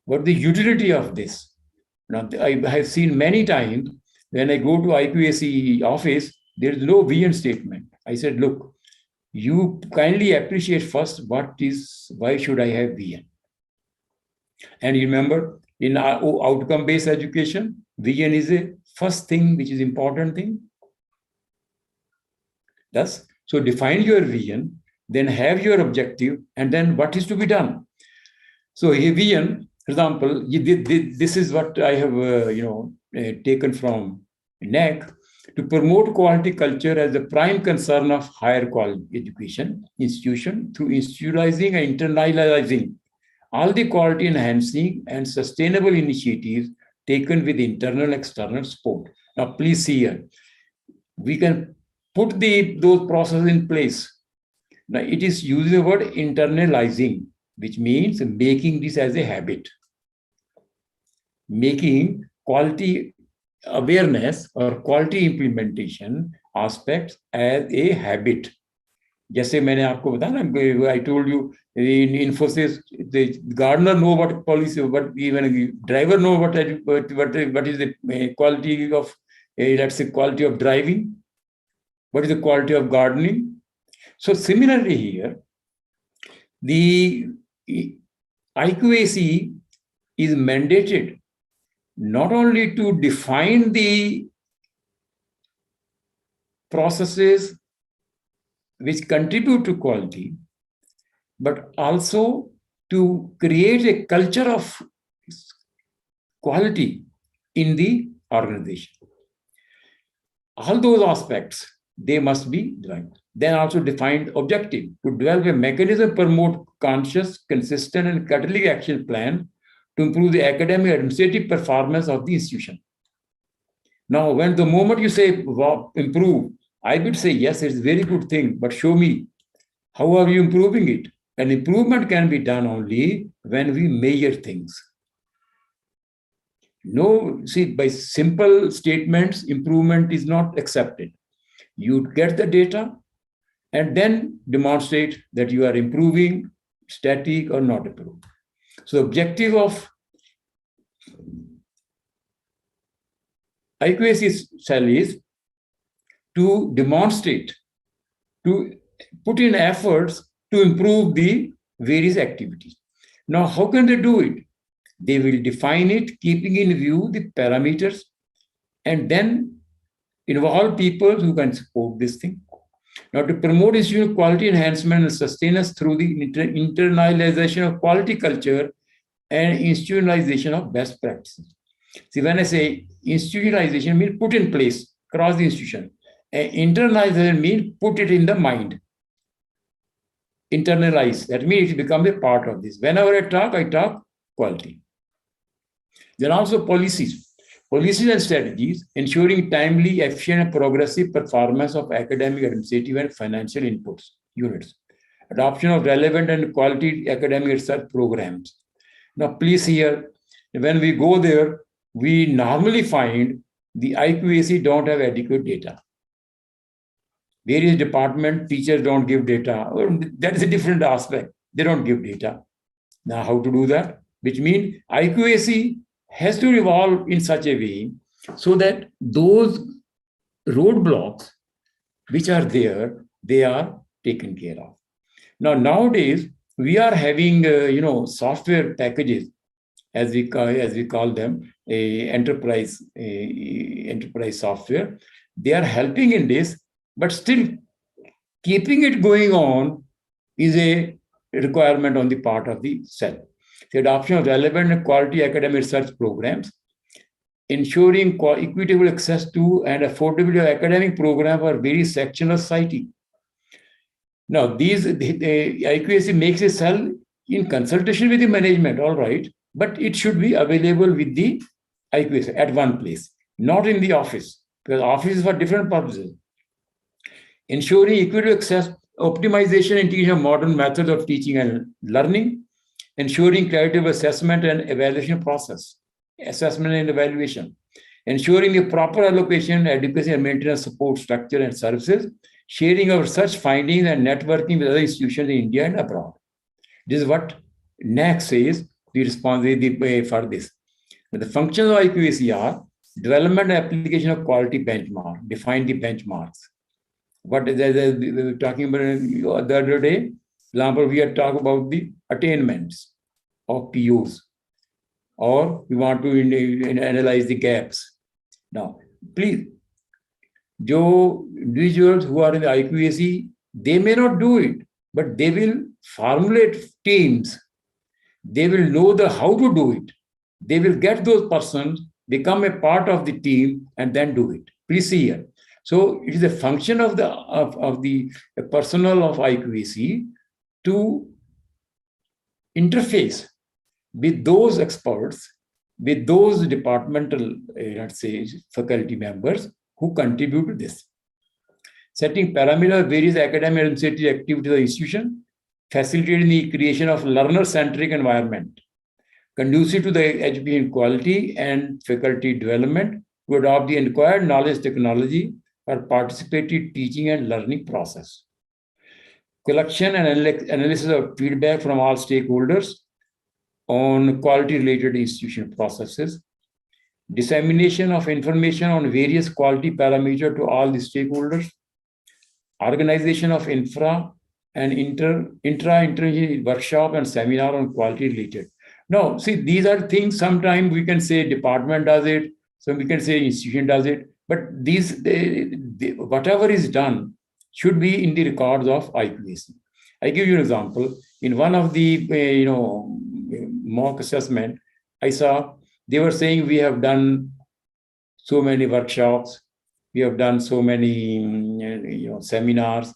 What is the utility of this? Now, I have seen many times when I go to IQAC office, there is no vision statement. I said, look, you kindly appreciate first why should I have vision? And you remember, in our outcome-based education, vision is a first thing, which is important thing. Thus, so define your vision, then have your objective, and then what is to be done. So a vision, for example, this is what I have taken from NAC, to promote quality culture as the prime concern of higher quality education institution through institutionalizing and internalizing all the quality enhancing and sustainable initiatives taken with internal and external support. Now, please see here, we can put those processes in place. Now, it is using the word internalizing, which means making this as a habit, making quality awareness or quality implementation aspects as a habit. जैसे मैंने आपको बताया ना, I told you in Infosys, the gardener know what policy, but even a driver know what is the quality of, let's say, quality of driving. What is the quality of gardening? So similarly here, the IQAC is mandated not only to define the processes which contribute to quality, but also to create a culture of quality in the organization. All those aspects, they must be right. then also defined objective to develop a mechanism to promote conscious, consistent, and catalytic action plan to improve the academic administrative performance of the institution. Now, when the moment you say wow, improve, I would say, yes, it's a very good thing, but show me, how are you improving it? And improvement can be done only when we measure things. No, see, by simple statements, improvement is not accepted. You get the data and then demonstrate that you are improving, static or not improving. So the objective of Iqrbc cell is to demonstrate, to put in efforts to improve the various activities. Now, how can they do it? They will define it, keeping in view the parameters, and then involve people who can support this thing. Now, to promote institutional quality enhancement and sustain us through the internalization of quality culture and institutionalization of best practices. See, when I say institutionalization, I mean put in place across the institution. And internalization means put it in the mind. Internalize, that means it becomes a part of this. Whenever I talk quality. Then also policies and strategies, ensuring timely, efficient, and progressive performance of academic, administrative, and financial inputs, units. Adoption of relevant and quality academic research programs. Now, please here, when we go there, we normally find the Iqrbc don't have adequate data. Various department teachers don't give data. That is a different aspect. They don't give data. Now, how to do that? Which means Iqrbc has to evolve in such a way so that those roadblocks which are there, they are taken care of. Now, nowadays, we are having, software packages, as we call them, enterprise software. They are helping in this, but still keeping it going on is a requirement on the part of the cell. The adoption of relevant and quality academic research programs, ensuring equitable access to and affordability of academic programs for various sections of society. Now, the Iqrbc makes a cell in consultation with the management, all right, but it should be available with the Iqrbc at one place, not in the office, because office is for different purposes. Ensuring equitable access, optimization and integration of modern methods of teaching and learning, ensuring creative assessment and evaluation process, assessment and evaluation, ensuring the proper allocation, adequacy and maintenance support structure and services, sharing of research findings and networking with other institutions in India and abroad. This is what NAAC says the responsibility for this. The functions of Iqrbc are development and application of quality benchmark, define the benchmarks. What we were talking about the other day, example, we are talking about the attainments of POs, or we want to analyze the gaps. Now, please, individuals who are in the Iqrbc, they may not do it, but they will formulate teams. They will know how to do it. They will get those persons, become a part of the team, and then do it. Please see here. So it is a function of the personnel of Iqrbc to interface with those experts, with those departmental, let's say, faculty members who contribute to this. Setting parameters of various academic and administrative activities of the institution, facilitating the creation of learner-centric environment, conducive to the education quality and faculty development, to adopt the acquired knowledge technology for participatory teaching and learning process. Collection and analysis of feedback from all stakeholders on quality-related institutional processes. Dissemination of information on various quality parameters to all the stakeholders. Organization of infra and intra workshop and seminar on quality-related. Now, see, these are things sometimes we can say department does it, so we can say institution does it, but these, whatever is done should be in the records of Iqrbc. I give you an example. In one of the mock assessment, I saw they were saying we have done so many workshops, we have done so many seminars,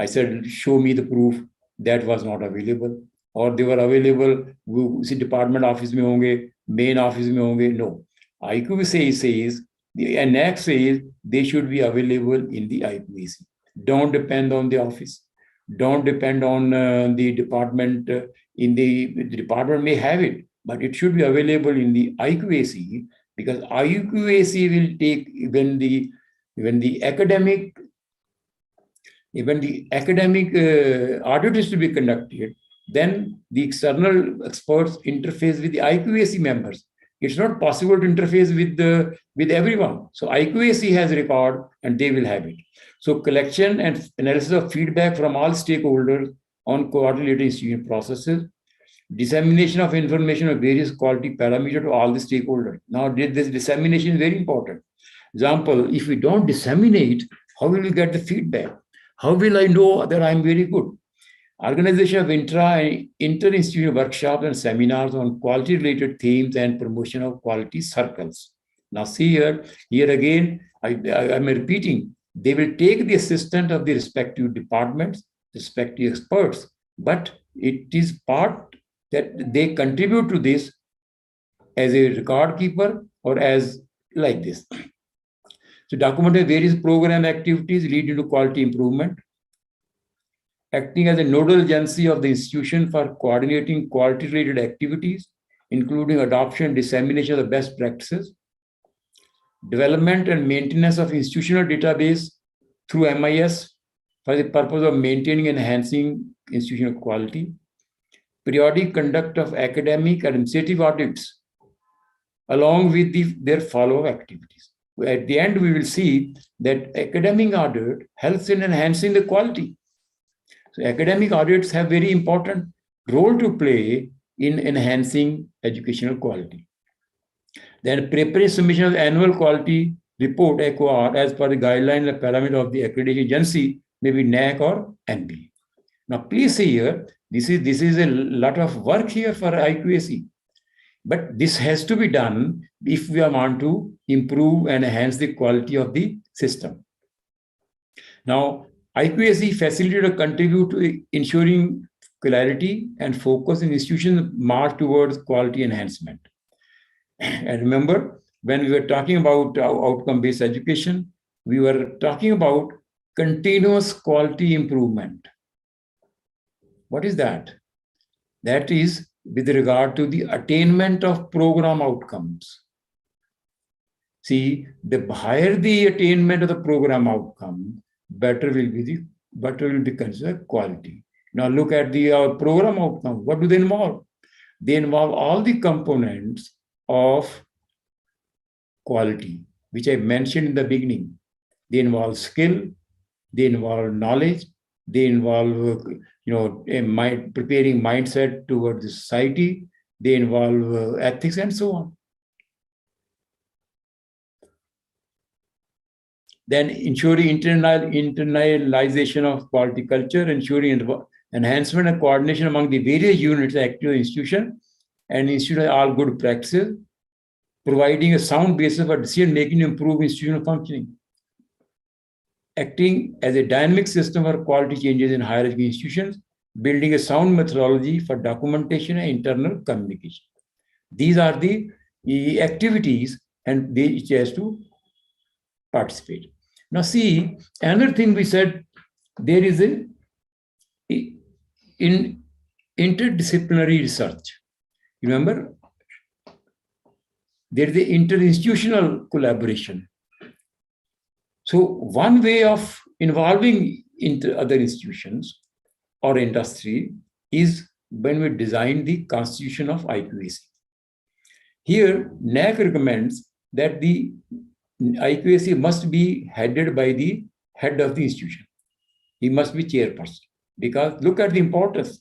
I said, show me the proof. That was not available. Or they were available, उसी department office में होंगे, main office में होंगे. No. IQVC says, the ANAC says they should be available in the IQVC. Don't depend on the office. Don't depend on the department. The department may have it, but it should be available in the IQVC, because IQVC will take when the academic audit is to be conducted, then the external experts interface with the IQVC members. It's not possible to interface with everyone. So IQVC has a record and they will have it. So collection and analysis of feedback from all stakeholders on coordinated institution processes, dissemination of information of various quality parameters to all the stakeholders. Now, this dissemination is very important. Example, if we don't disseminate, how will we get the feedback? How will I know that I'm very good? Organization of inter-institutional workshops and seminars on quality-related themes and promotion of quality circles. Now see here again, I'm repeating, they will take the assistant of the respective departments, respective experts, but it is part that they contribute to this as a record keeper or as like this. So document various program activities leading to quality improvement, acting as a nodal agency of the institution for coordinating quality-related activities, including adoption and dissemination of the best practices, development and maintenance of institutional database through MIS for the purpose of maintaining and enhancing institutional quality, periodic conduct of academic and administrative audits, along with their follow-up activities. At the end, we will see that academic audit helps in enhancing the quality. So academic audits have very important role to play in enhancing educational quality. Then preparing submission of annual quality report (AQR) as per the guidelines and parameter of the accreditation agency, maybe NAC or NB. Now please see here, this is a lot of work here for IQAC. But this has to be done if we want to improve and enhance the quality of the system. Now, IQAC facilitate or contribute to ensuring clarity and focus in institutions march towards quality enhancement. And remember, when we were talking about outcome-based education, we were talking about continuous quality improvement. What is that? That is with regard to the attainment of program outcomes. See, the higher the attainment of the program outcome, better will be considered quality. Now look at the program outcome. What do they involve? They involve all the components of quality, which I mentioned in the beginning. They involve skill, they involve knowledge, they involve preparing mindset towards the society, they involve ethics and so on. Then ensuring internalization of quality culture, ensuring enhancement and coordination among the various units active in the institution and institute all good practices, providing a sound basis for decision-making to improve institutional functioning, acting as a dynamic system for quality changes in higher education institutions, building a sound methodology for documentation and internal communication. These are the activities and each has to participate. Now see, another thing we said, there is in interdisciplinary research. Remember, there is the interinstitutional collaboration. So one way of involving other institutions or industry is when we design the constitution of IQAC. Here, NAC recommends that the IQAC must be headed by the head of the institution. He must be chairperson, because look at the importance.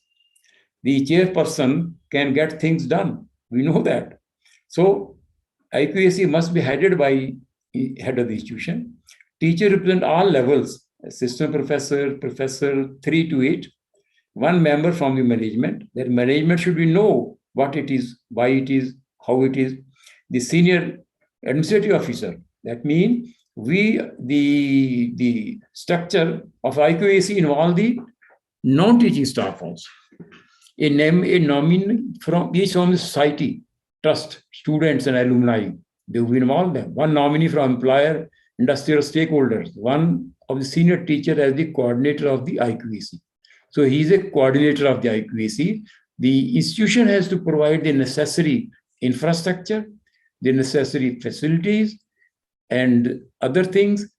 The chairperson can get things done. We know that. So IQAC must be headed by head of the institution. Teacher represent all levels, assistant professor, professor 3 to 8, one member from the management. That management should know what it is, why it is, how it is. The senior administrative officer, that means the structure of IQAC involve the non-teaching staff also. A nominee from each from the society, trust, students and alumni, they will involve them. One nominee from employer, industrial stakeholders, one of the senior teacher as the coordinator of the IQAC. So he is a coordinator of the IQAC. The institution has to provide the necessary infrastructure, the necessary facilities, and other things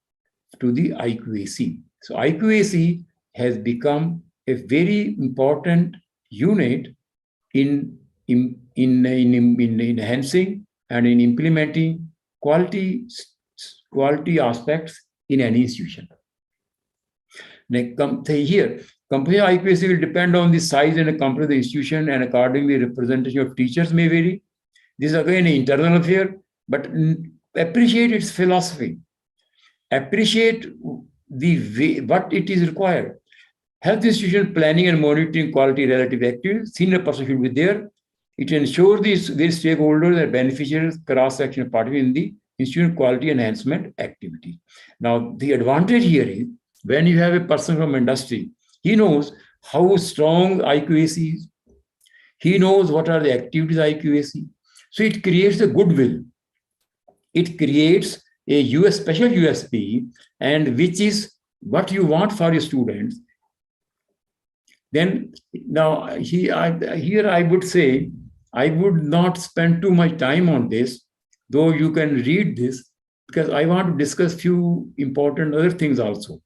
to the IQAC. So IQAC has become a very important unit in enhancing and in implementing quality aspects in any institution. Now, here, company IQAC will depend on the size and complexity of the institution, and accordingly, representation of teachers may vary. This is again an internal affair, but appreciate its philosophy. Appreciate the way, what it is required. Health institution planning and monitoring quality relative activities. Senior person should be there. It ensures these stakeholders and beneficiaries cross-section participate in the institution quality enhancement activity. Now, the advantage here is when you have a person from industry, he knows how strong IQAC is. He knows what are the activities IQAC. So it creates a goodwill. It creates a special USP, and which is what you want for your students. Then now here I would say I would not spend too much time on this, though you can read this, because I want to discuss few important other things also.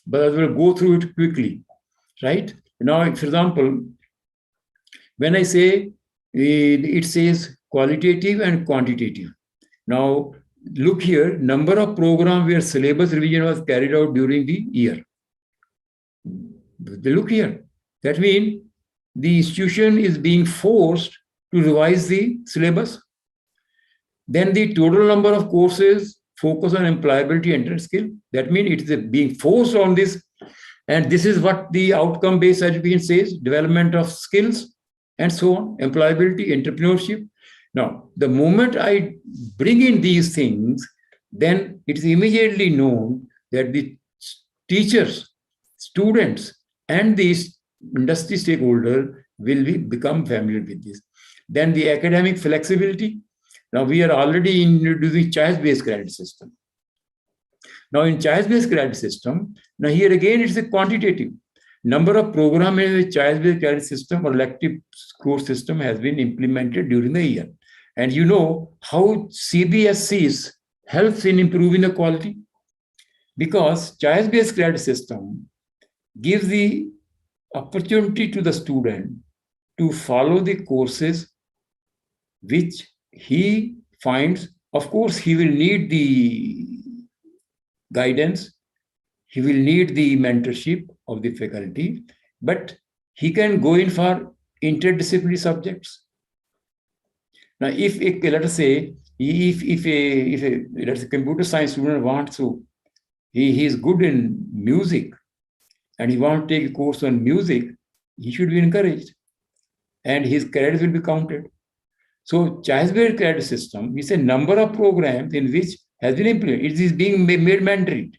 But I will go through it quickly, right? Now, for example, when I say it says qualitative and quantitative. Now, look here, number of programs where syllabus revision was carried out during the year. Look here. That means the institution is being forced to revise the syllabus. Then the total number of courses focus on employability and skill. That means it is being forced on this. And this is what the outcome-based education says, development of skills and so on, employability, entrepreneurship. Now, the moment I bring in these things, then it is immediately known that the teachers, students, and these industry stakeholder will become familiar with this. Then the academic flexibility. Now we are already introducing choice-based credit system. Now in choice-based credit system, now here again it's a quantitative. Number of programs in the choice-based credit system or elective course system has been implemented during the year. And you know how CBSCs helps in improving the quality? Because choice-based credit system gives the opportunity to the student to follow the courses which he finds. Of course, he will need the guidance, he will need the mentorship of the faculty, but he can go in for interdisciplinary subjects. Now, if let us say, if a computer science student wants to, he is good in music, and he wants to take a course on music, he should be encouraged, and his credits will be counted. So, choice-based credit system is a number of programs in which has been implemented. It is being made mandatory,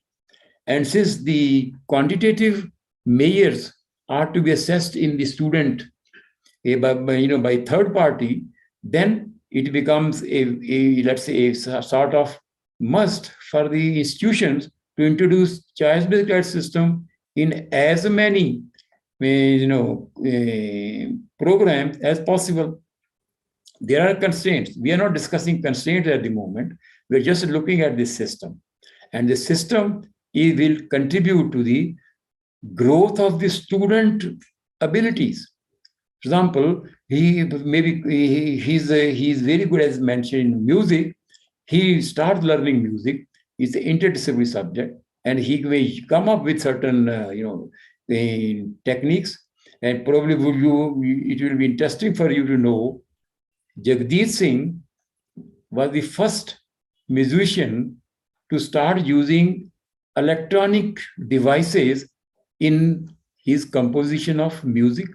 and since the quantitative measures are to be assessed in the student by third party, then it becomes let's say a sort of must for the institutions to introduce choice-based credit system in as many programs as possible. There are constraints. We are not discussing constraints at the moment. We're just looking at this system. And the system will contribute to the growth of the student abilities. For example, he's very good, as mentioned, in music. He starts learning music. It's an interdisciplinary subject, and he may come up with certain techniques. And probably it will be interesting for you to know Jagdish Singh was the first musician to start using electronic devices in his composition of music.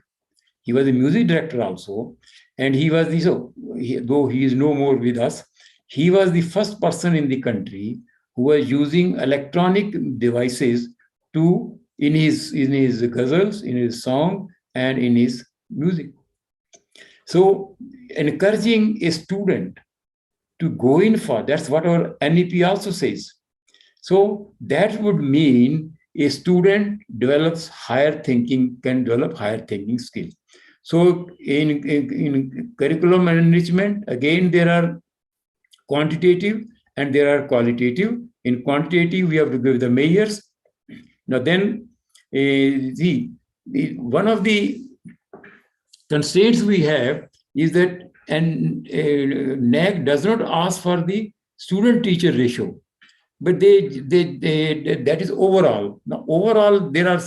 He was a music director also, and though he is no more with us, he was the first person in the country who was using electronic devices to in his ghazals, in his song, and in his music. So encouraging a student to go in for, that's what our NEP also says. So that would mean a student develops higher thinking, can develop higher thinking skills. So in curriculum enrichment, again, there are quantitative and there are qualitative. In quantitative, we have to give the measures. Now then, one of the constraints we have is that NAC does not ask for the student-teacher ratio, but that is overall. Now, overall, there are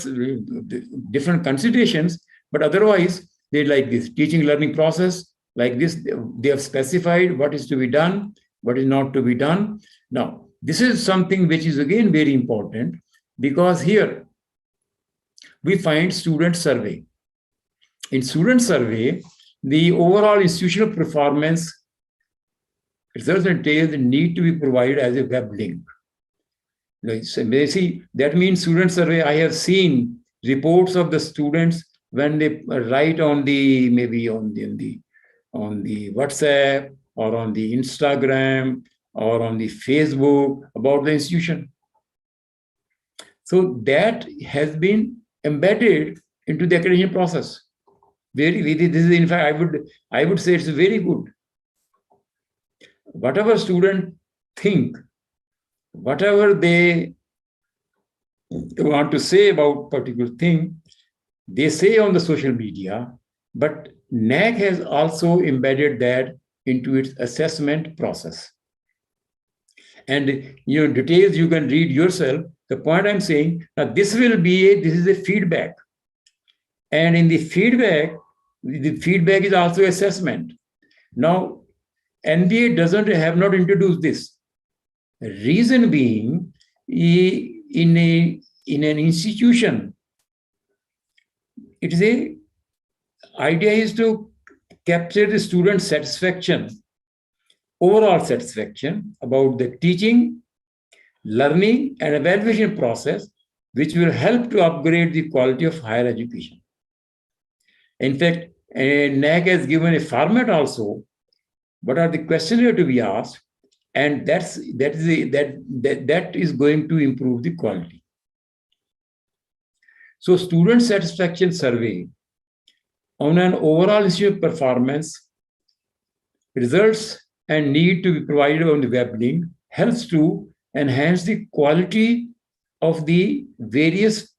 different considerations, but otherwise, they like this teaching learning process, like this, they have specified what is to be done, what is not to be done. Now, this is something which is again very important, because here we find student survey. In student survey, the overall institutional performance results entails need to be provided as a web link. That means student survey, I have seen reports of the students when they write on the, maybe on the WhatsApp or on the Instagram or on the Facebook about the institution. So that has been embedded into the accreditation process. This is, in fact, I would say it's very good. Whatever students think, whatever they want to say about particular thing, they say on the social media, but NAC has also embedded that into its assessment process. And details you can read yourself. The point I'm saying, now this is a feedback. And in the feedback is also assessment. Now, NBA have not introduced this. Reason being, in an institution, idea is to capture the student satisfaction, overall satisfaction about the teaching, learning, and evaluation process, which will help to upgrade the quality of higher education. In fact, NAC has given a format also. What are the questions to be asked? And that is going to improve the quality. So student satisfaction survey on an overall issue of performance, results and need to be provided on the web link helps to enhance the quality of the various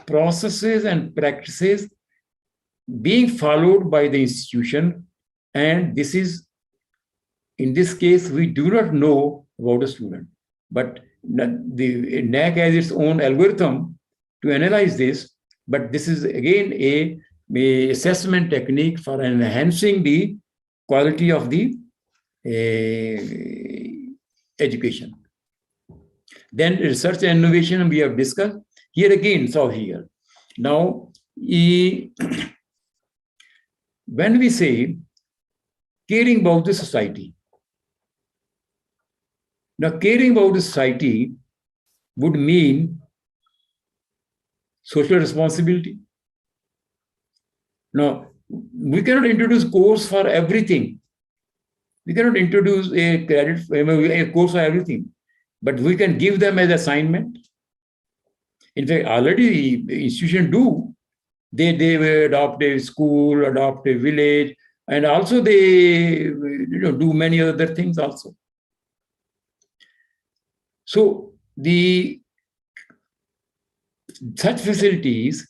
processes and practices being followed by the institution. And this is, in this case, we do not know about a student, but the NAC has its own algorithm to analyze this. But this is again a assessment technique for enhancing the quality of the education. Then research and innovation we have discussed. Here again, here. Now, when we say caring about the society, now caring about the society would mean social responsibility. Now, we cannot introduce course for everything. We cannot introduce a course for everything, but we can give them as assignment. In fact, already the institution do. They adopt a school, adopt a village, and also they do many other things also. So such facilities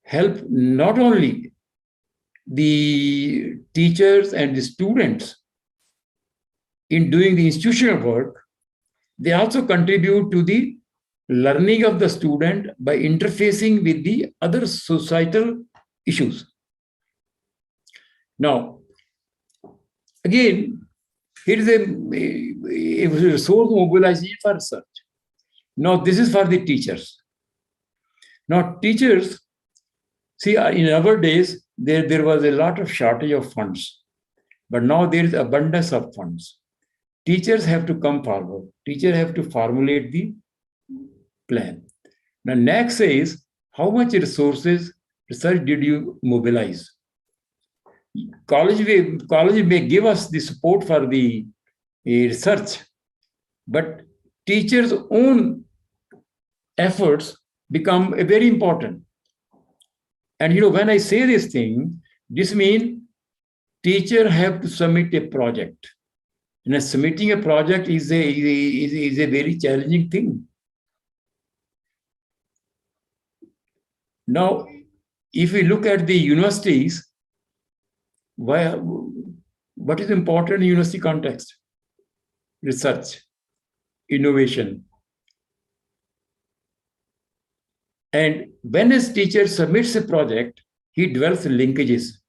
help not only the teachers and the students in doing the institutional work, they also contribute to the learning of the student by interfacing with the other societal issues. Now, again, here is a resource mobilization for research. Now, this is for the teachers. Now, teachers, see, in our days, there was a lot of shortage of funds, but now there is abundance of funds. teachers have to come forward. Teachers have to formulate the plan. Now, next says, how much resources, research did you mobilize? College may give us the support for the research, but teachers' own efforts become very important. And when I say this thing, this means teachers have to submit a project. And submitting a project is a very challenging thing. Now, if we look at the universities, what is important in university context? Research, innovation. And when a teacher submits a project, he develops linkages.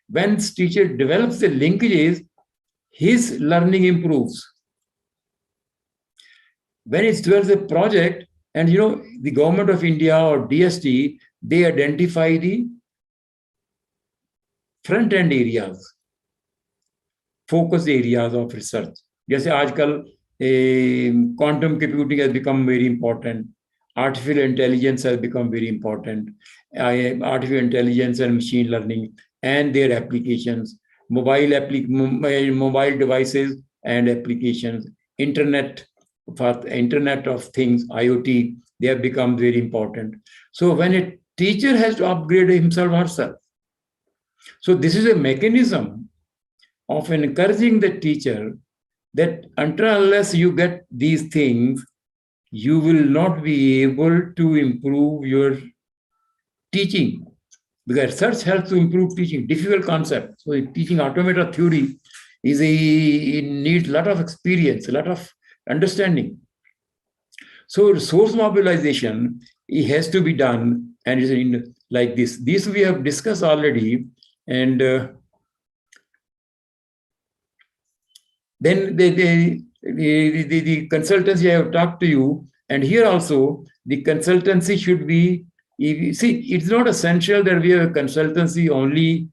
When teacher develops the linkages, his learning improves. When it develops a project, and the government of India or DST, they identify the front-end areas, focus areas of research. Just आजकल quantum computing has become very important. Artificial intelligence has become very important. Artificial intelligence and machine learning and their applications, mobile devices and applications, Internet of Things, IoT, they have become very important. So when a teacher has to upgrade himself or herself, so this is a mechanism of encouraging the teacher that unless you get these things, you will not be able to improve your teaching. Because research helps to improve teaching, difficult concept. So teaching automata theory it needs a lot of experience, a lot of understanding. So resource mobilization, it has to be done, and it's like this. This we have discussed already, and then the consultancy I have talked to you, and here also the consultancy should be. See, it's not essential that we have a consultancy only,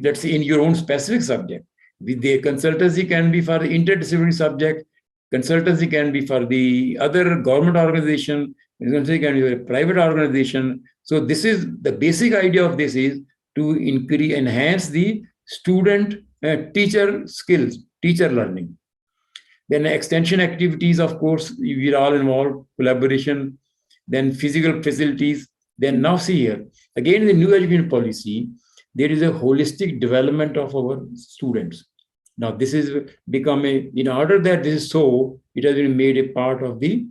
let's say, in your own specific subject. The consultancy can be for the interdisciplinary subject. Consultancy can be for the other government organization. Consultancy can be for a private organization. So this is the basic idea of this is to enhance the student teacher skills, teacher learning. Then extension activities, of course, we're all involved, collaboration, then physical facilities. Then now see here, again, in the new education policy, there is a holistic development of our students. Now, this is become in order that this is so, it has been made a part of the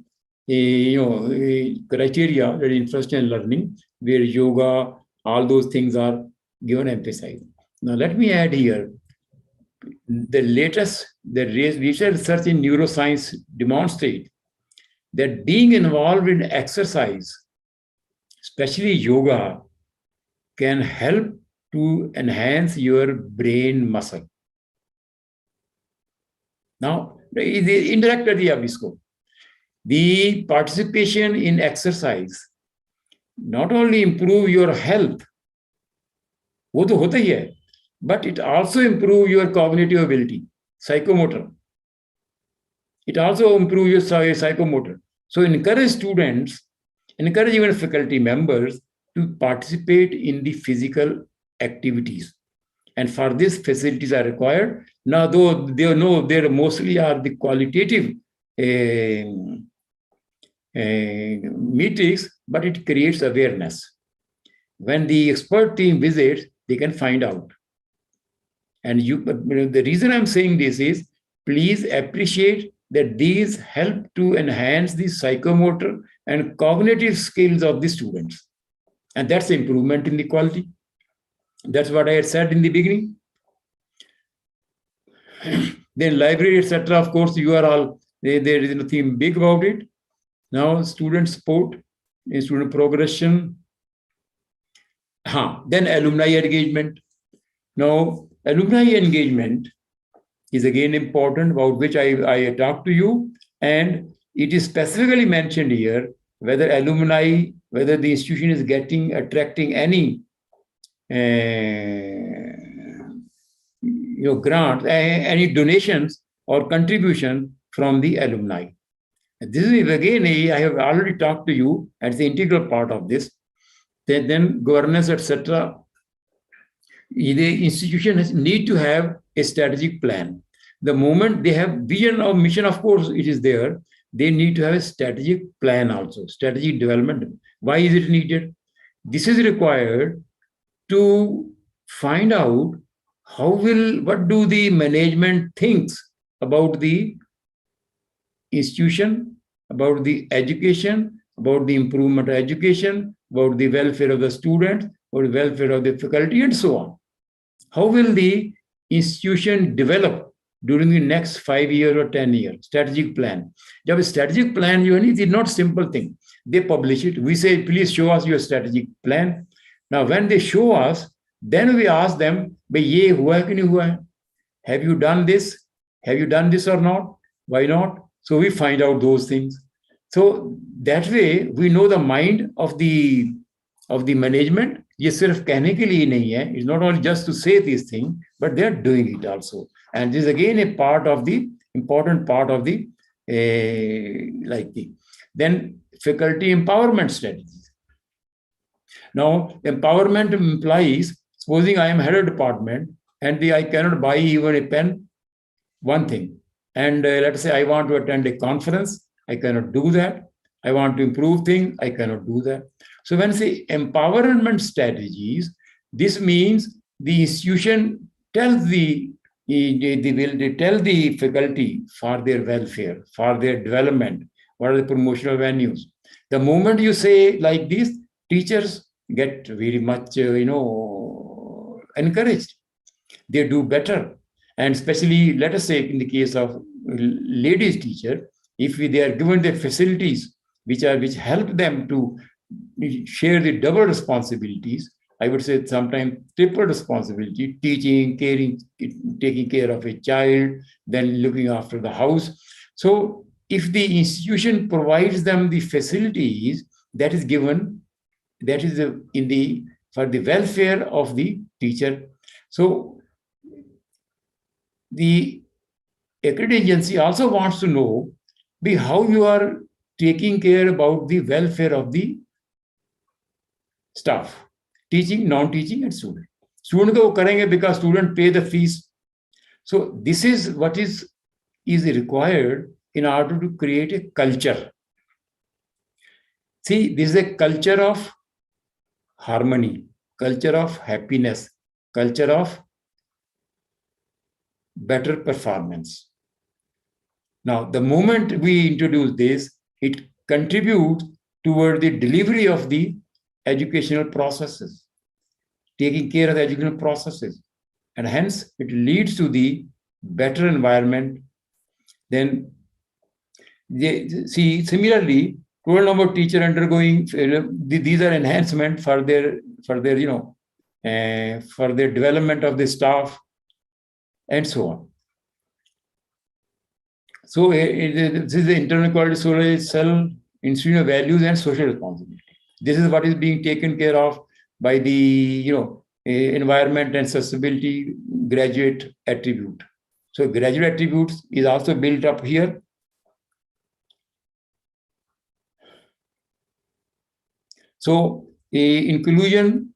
criteria that is interest in learning, where yoga, all those things are given emphasis. Now, let me add here, the recent research in neuroscience demonstrate that being involved in exercise, especially yoga, can help to enhance your brain muscle. Now, indirect area of the participation in exercise not only improve your health, but it also improve your cognitive ability, psychomotor. It also improves your psychomotor. So encourage students, encourage even faculty members to participate in the physical activities. And for this, facilities are required. Now, though there mostly are the qualitative meetings, but it creates awareness. When the expert team visits, they can find out. And the reason I'm saying this is, please appreciate that these help to enhance the psychomotor and cognitive skills of the students. And that's the improvement in the quality. That's what I had said in the beginning. Then library, etc. Of course, you are all, there is nothing big about it. Now, student support, student progression. Then alumni engagement. Now, alumni engagement is again important, about which I talked to you, and it is specifically mentioned here whether alumni, whether the institution is attracting any grants, any donations or contribution from the alumni. This is again, I have already talked to you as the integral part of this. Then governance, etc. The institutions need to have a strategic plan. The moment they have vision or mission, of course, it is there. They need to have a strategic plan also, strategic development. Why is it needed? This is required to find out what do the management thinks about the institution, about the education, about the improvement of education, about the welfare of the students, or the welfare of the faculty, and so on. How will the institution develop during the next 5 years or 10 years? Strategic plan. Jab strategic plan, it is not simple thing. They publish it. We say, please show us your strategic plan. Now, when they show us, then we ask them, ye hua hai ki nahi hua hai? Have you done this? Have you done this or not? Why not? So we find out those things. So that way, we know the mind of the management. ये सिर्फ कहने के लिए नहीं है. It's not only just to say these things, but they are doing it also. And this is again a part of the important part of the then faculty empowerment strategies. Now, empowerment implies, supposing I am head of department and I cannot buy even a pen, one thing. And let's say I want to attend a conference, I cannot do that. I want to improve things, I cannot do that. So when I say empowerment strategies, this means the institution tells they tell the faculty for their welfare, for their development, what are the promotional venues. The moment you say like this, teachers get very much, encouraged. They do better. And especially, let us say in the case of ladies teacher, if they are given the facilities which help them to share the double responsibilities, I would say sometimes triple responsibility, teaching, caring, taking care of a child, then looking after the house. So if the institution provides them the facilities that is given, that is for the welfare of the teacher. So the accreditation agency also wants to know how you are taking care about the welfare of the staff, teaching, non-teaching, and student. Student ko karenge because student pay the fees. So this is what is required in order to create a culture. See, this is a culture of harmony, culture of happiness, culture of better performance. Now, the moment we introduce this, it contributes toward the delivery of the educational processes, taking care of the educational processes, and hence it leads to the better environment. Then, similarly, total number of teachers undergoing these are enhancement for their development of the staff, and so on. So this is the internal quality social cell, institutional values, and social responsibility. This is what is being taken care of by the environment and sustainability graduate attribute. So graduate attributes is also built up here. So inclusion,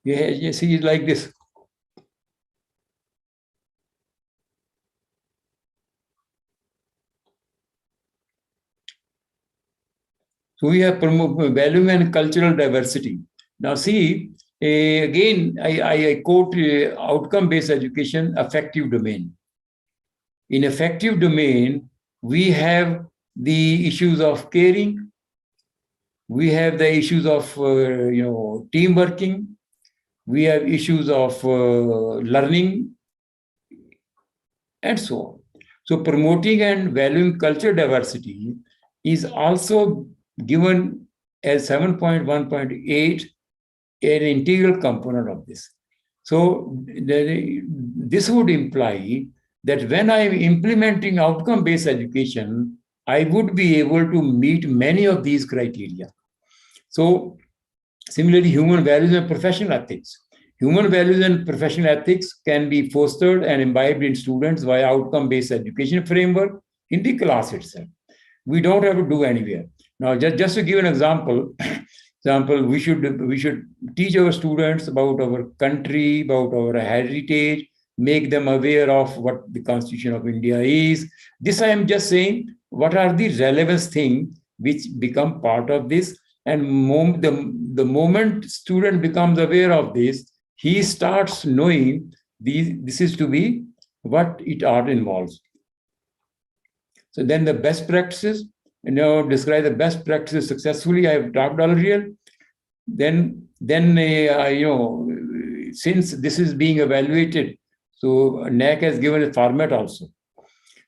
you see, is like this. So we have value and cultural diversity. Now see, again, I quote outcome-based education, affective domain. In affective domain, we have the issues of caring, we have the issues of team working, we have issues of learning, and so on. So promoting and valuing cultural diversity is also given as 7.1.8, an integral component of this. So this would imply that when I am implementing outcome-based education, I would be able to meet many of these criteria. So similarly, human values and professional ethics. Human values and professional ethics can be fostered and imbibed in students via outcome-based education framework in the class itself. We don't have to do anywhere. Now, just to give an example, we should teach our students about our country, about our heritage, make them aware of what the Constitution of India is. This I am just saying, what are the relevant things which become part of this? And the moment student becomes aware of this, he starts knowing this is to be what it all involves. So then the best practices, describe the best practices successfully. I have talked earlier. Then since this is being evaluated, so NAC has given a format also.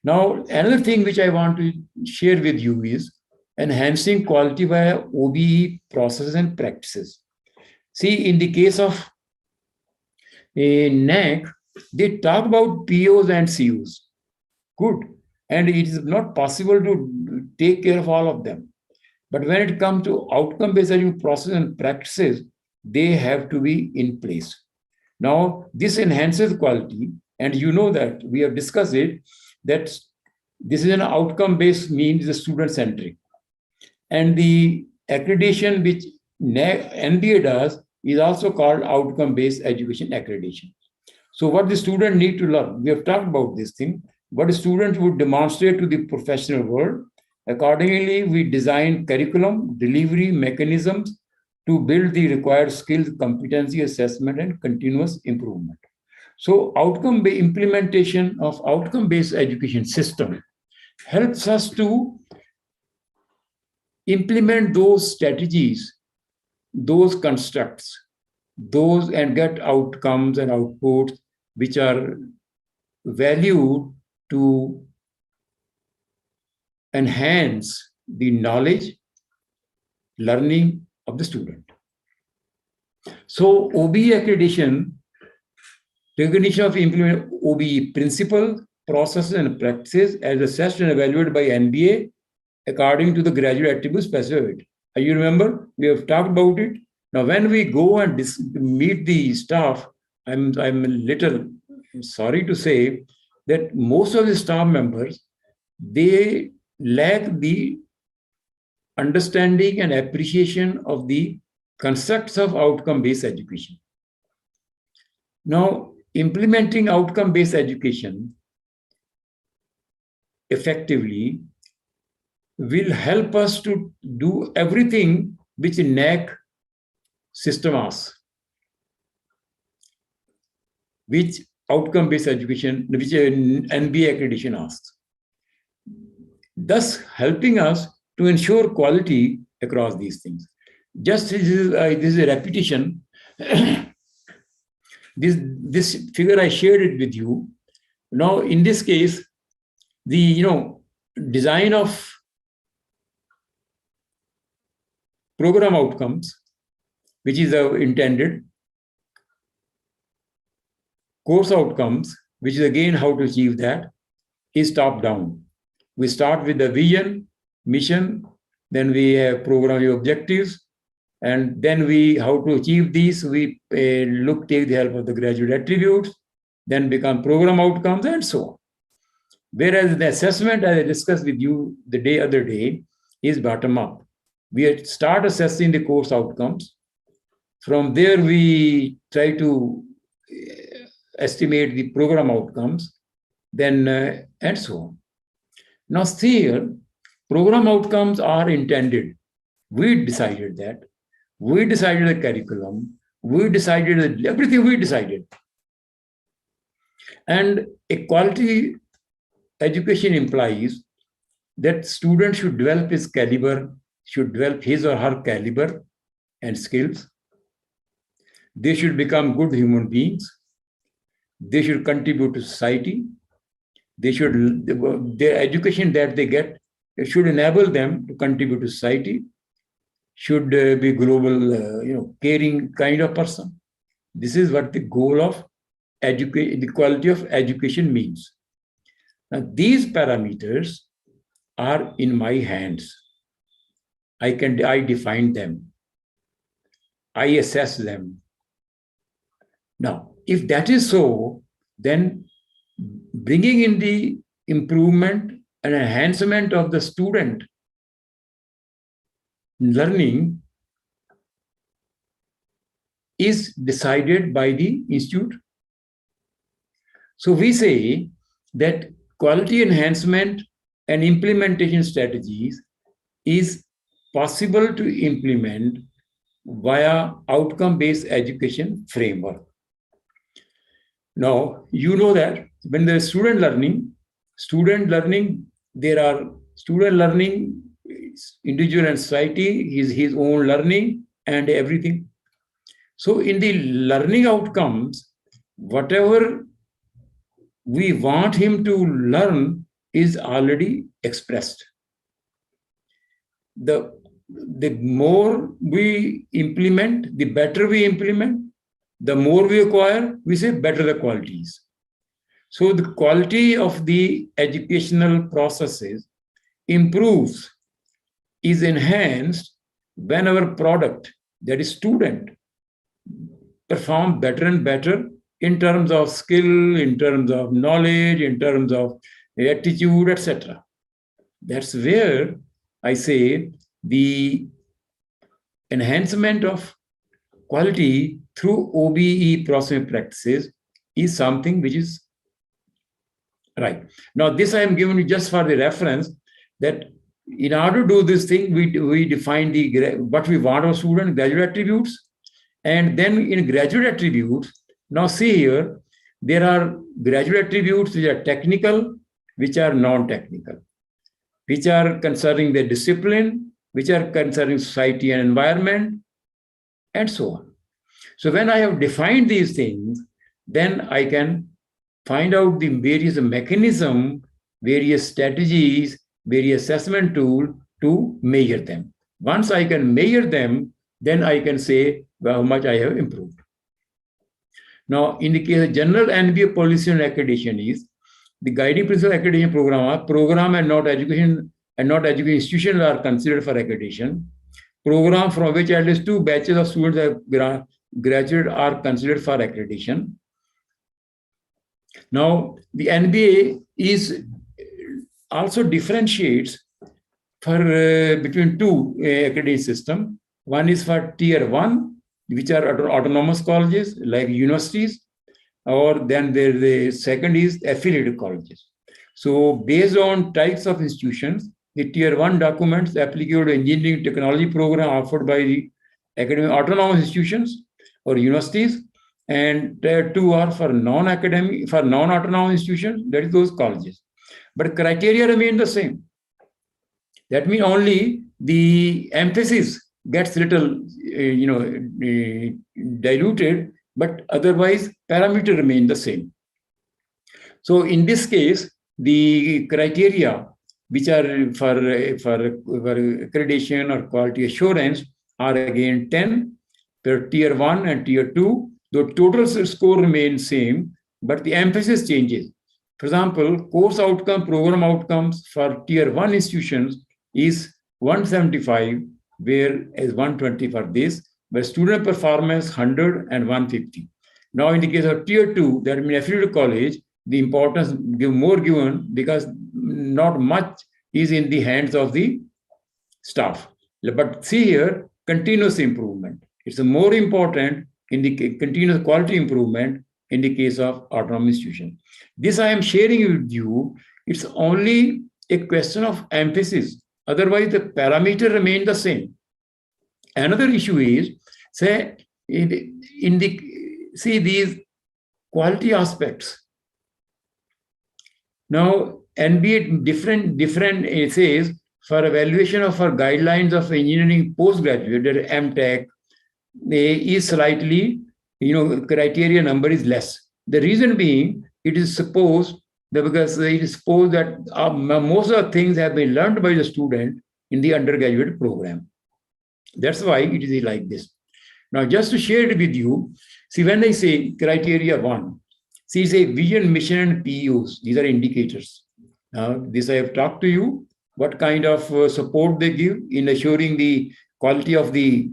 Now, another thing which I want to share with you is enhancing quality via OBE processes and practices. See, in the case of a NAC, they talk about POs and COs. Good. And it is not possible to take care of all of them. But when it comes to outcome-based education process and practices, they have to be in place. Now, this enhances quality, and you know that we have discussed it, that this is an outcome-based means the student-centric. And the accreditation which NBA does is also called outcome-based education accreditation. So what the student need to learn, we have talked about this thing, what a student would demonstrate to the professional world. Accordingly, we design curriculum, delivery mechanisms to build the required skills, competency assessment, and continuous improvement. So implementation of outcome-based education system helps us to implement those strategies, those constructs, and get outcomes and outputs which are valued to enhance the knowledge, learning of the student. So OBE accreditation, recognition of implement OBE principles, processes, and practices as assessed and evaluated by NBA according to the graduate attributes specified. You remember, we have talked about it. Now, when we go and meet the staff, I'm a little sorry to say that most of the staff members, they lack the understanding and appreciation of the concepts of outcome-based education. Now, implementing outcome-based education effectively will help us to do everything which NAC system asks, which outcome-based education, which NBA accreditation asks, thus helping us to ensure quality across these things. Just this is a repetition. This figure I shared it with you. Now, in this case, the design of program outcomes, which is intended, course outcomes, which is again how to achieve that, is top down. We start with the vision, mission, then we have program objectives, and then how to achieve these, we take the help of the graduate attributes, then become program outcomes, and so on. Whereas the assessment, as I discussed with you the other day, is bottom up. We start assessing the course outcomes. From there, we try to estimate the program outcomes, then and so on. Now, here, program outcomes are intended. We decided that. We decided the curriculum. We decided everything we decided. And a quality education implies that students should develop his caliber, should develop his or her caliber and skills. They should become good human beings. They should contribute to society. Their education that they get, it should enable them to contribute to society, should be global, caring kind of person. This is what the goal of the quality of education means. Now, these parameters are in my hands. I define them. I assess them. Now, if that is so, then bringing in the improvement and enhancement of the student learning is decided by the institute. So we say that quality enhancement and implementation strategies is possible to implement via outcome-based education framework. Now, you know that when there is student learning, there are student learning, individual and society, his own learning and everything. So in the learning outcomes, whatever we want him to learn is already expressed. The more we implement, the better we implement, the more we acquire, we say better the qualities. So the quality of the educational processes improves, is enhanced when our product, that is student, perform better and better in terms of skill, in terms of knowledge, in terms of attitude, etc. That's where I say the enhancement of quality through OBE process practices is something which is right. Now, this I am giving you just for the reference that in order to do this thing, we define what we want our student, graduate attributes, and then in graduate attributes, now see here, there are graduate attributes which are technical, which are non-technical, which are concerning the discipline, which are concerning society and environment, and so on. So when I have defined these things, then I can find out the various mechanisms, various strategies, various assessment tools to measure them. Once I can measure them, then I can say how much I have improved. Now, in the case of general NBA policy on accreditation is the guiding principle of accreditation program and not education institutions are considered for accreditation. Program from which at least 2 batches of students have graduated are considered for accreditation. Now, the NBA is also differentiates for between 2 accreditation systems. One is for tier 1, which are autonomous colleges like universities, or then the second is affiliated colleges. So based on types of institutions, the tier 1 documents applicable to engineering technology program offered by the academic autonomous institutions or universities, and tier 2 are for non-academic, for non-autonomous institutions, that is those colleges. But criteria remain the same. That means only the emphasis gets little, diluted, but otherwise parameters remain the same. So in this case, the criteria which are for accreditation or quality assurance are again 10 for tier 1 and tier 2. The total score remains same, but the emphasis changes. For example, course outcome, program outcomes for tier 1 institutions is 175, whereas 120 for this, but student performance 100 and 150. Now, in the case of tier 2, that means affiliated college, the importance more given because not much is in the hands of the staff. But see here, continuous improvement. It's more important in the continuous quality improvement in the case of autonomous institution. This I am sharing with you. It's only a question of emphasis. Otherwise, the parameter remain the same. Another issue is, say, see these quality aspects. Now, NBA different it says for evaluation of our guidelines of engineering postgraduate, that MTech, is slightly, criteria number is less. The reason being, it is supposed that because it is supposed that most of the things have been learned by the student in the undergraduate program. That's why it is like this. Now, just to share it with you, see, when I say criteria 1, see, say vision, mission, and PEOs, these are indicators. Now, this I have talked to you, what kind of support they give in assuring the quality of the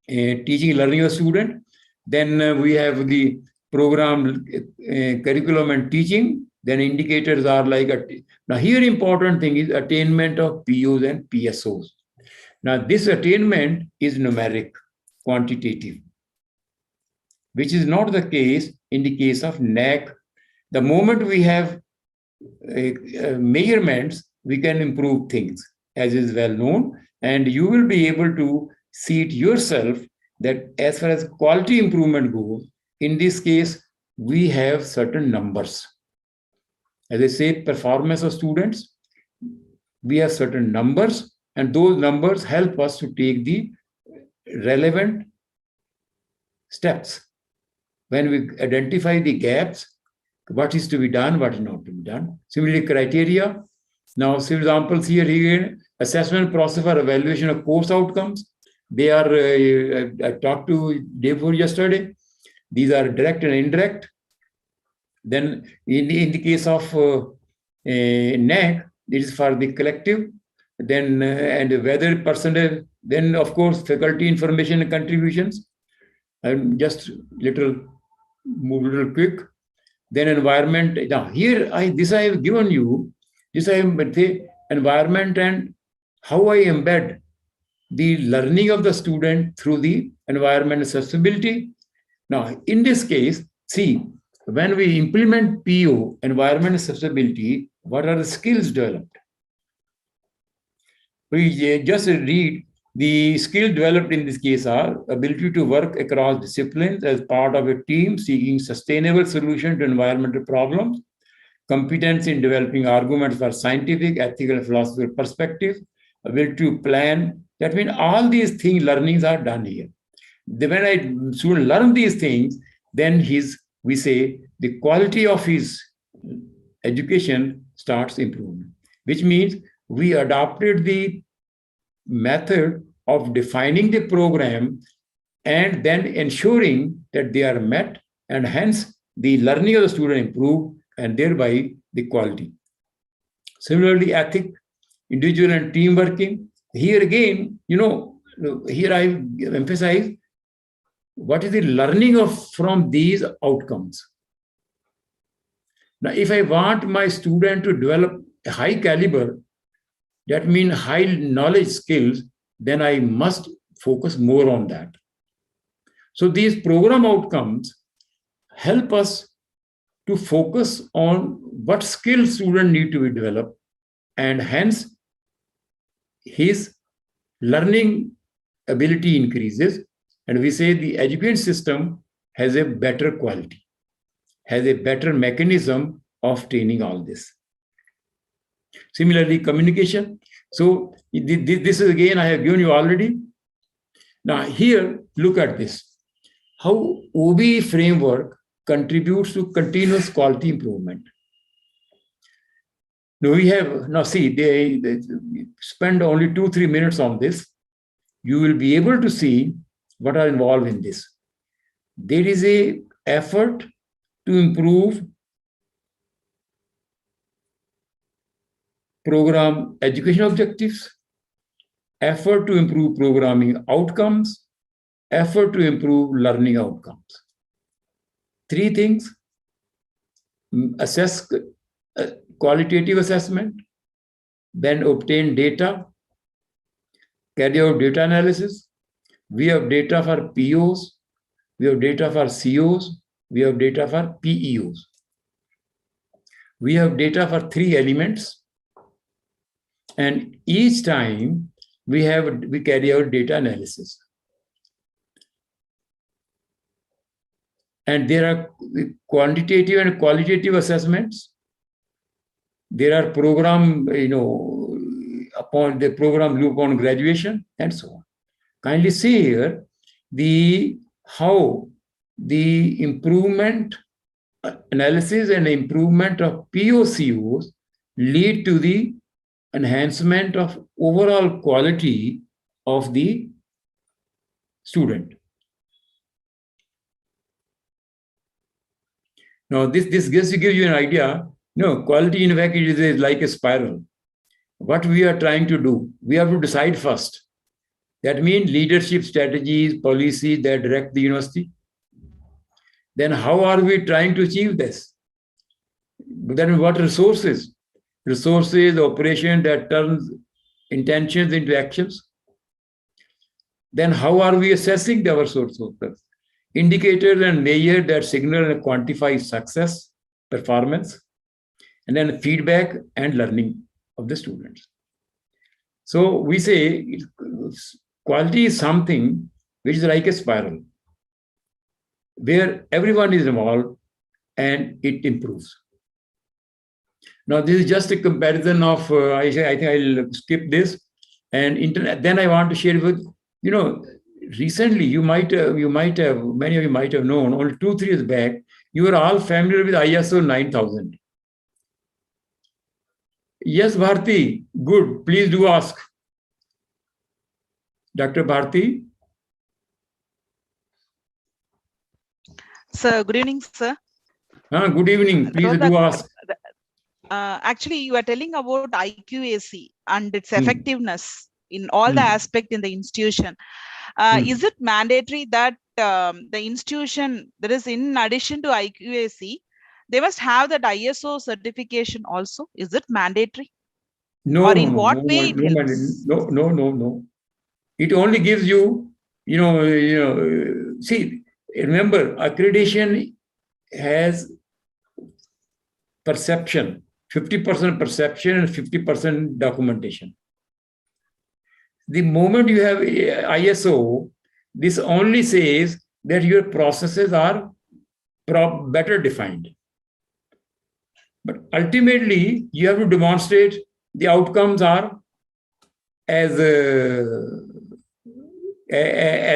teaching, learning of student. Then we have the program curriculum and teaching. Then indicators are like, now here important thing is attainment of POs and PSOs. Now this attainment is numeric, quantitative, which is not the case in the case of NAC. The moment we have measurements, we can improve things, as is well known, and you will be able to see it yourself that as far as quality improvement goes, in this case, we have certain numbers. As I say, performance of students, we have certain numbers, and those numbers help us to take the relevant steps. When we identify the gaps, what is to be done, what is not to be done. Similarly, criteria. Now, some examples here again, assessment process for evaluation of course outcomes. They are, I talked to day before yesterday. These are direct and indirect. Then in the case of NAC, it is for the collective. Then and whether percentage, then of course, faculty information and contributions. I'm just move a little quick. Then environment. Now here, this I have given you. This I am the environment and how I embed the learning of the student through the environment accessibility. Now, in this case, see, when we implement PO, environment accessibility, what are the skills developed? We just read the skills developed in this case are ability to work across disciplines as part of a team seeking sustainable solution to environmental problems, competence in developing arguments for scientific, ethical, and philosophical perspective, ability to plan. That means all these things, learnings are done here. When a student learn these things, then we say the quality of his education starts improving, which means we adopted the method of defining the program and then ensuring that they are met, and hence the learning of the student improve and thereby the quality. Similarly, ethic, individual and team working. Here again, here I emphasize what is the learning from these outcomes. Now, if I want my student to develop a high caliber, that means high knowledge skills, then I must focus more on that. So these program outcomes help us to focus on what skills students need to be developed, and hence his learning ability increases, and we say the education system has a better quality, has a better mechanism of training all this. Similarly, communication. So this is again, I have given you already. Now here, look at this. How OBE framework contributes to continuous quality improvement. Now see, they spend only 2-3 minutes on this. You will be able to see what are involved in this. There is a effort to improve program education objectives, effort to improve programming outcomes, effort to improve learning outcomes. 3 things: assess qualitative assessment, then obtain data, carry out data analysis. We have data for POs, we have data for COs, we have data for PEOs. We have data for 3 elements, and each time we carry out data analysis. And there are quantitative and qualitative assessments. There are program, upon the program loop on graduation, and so on. Kindly see here how the improvement analysis and improvement of POCOs lead to the enhancement of overall quality of the student. Now, this gives you an idea. No, quality in fact is like a spiral. What we are trying to do, we have to decide first. That means leadership strategies, policies that direct the university. then how are we trying to achieve this? Then what resources? Resources, operation that turns intentions into actions. Then how are we assessing our sources? Indicators and measures that signal and quantify success, performance, and then feedback and learning of the students. So we say quality is something which is like a spiral, where everyone is involved and it improves. Now, this is just a comparison of, I think I'll skip this. And internet. Then I want to share with, recently you might have, many of you might have known, only 2-3 years back, you were all familiar with ISO 9000. Yes, Bharti, good. Please do ask. Dr. Bharti? Sir, good evening, sir. Good evening. Please do ask. Actually, you are telling about IQAC and its effectiveness in all the aspects in the institution. Is it mandatory that the institution, that is in addition to IQAC, they must have that ISO certification also? Is it mandatory? No, or in what way it helps? No. It only gives you, see, remember, accreditation has perception, 50% perception and 50% documentation. The moment you have ISO, this only says that your processes are better defined. But ultimately, you have to demonstrate the outcomes are as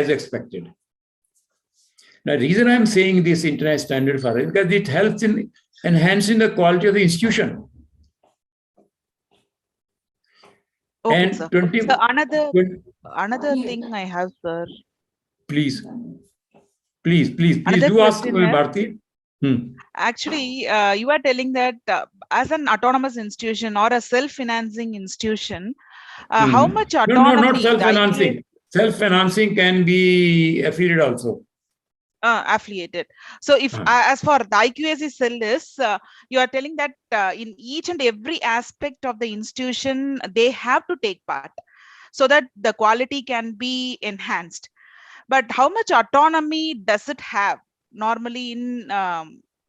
expected. Now, the reason I'm saying this internet standards are because it helps in enhancing the quality of the institution. Okay, and sir. 20, So another thing I have, sir. Please do ask, Bharti. Actually, you are telling that as an autonomous institution or a self-financing institution, how much autonomy? No, not self-financing. Self-financing can be affiliated also. Affiliated. So if as for the IQAC cell is, you are telling that in each and every aspect of the institution, they have to take part so that the quality can be enhanced. But how much autonomy does it have normally in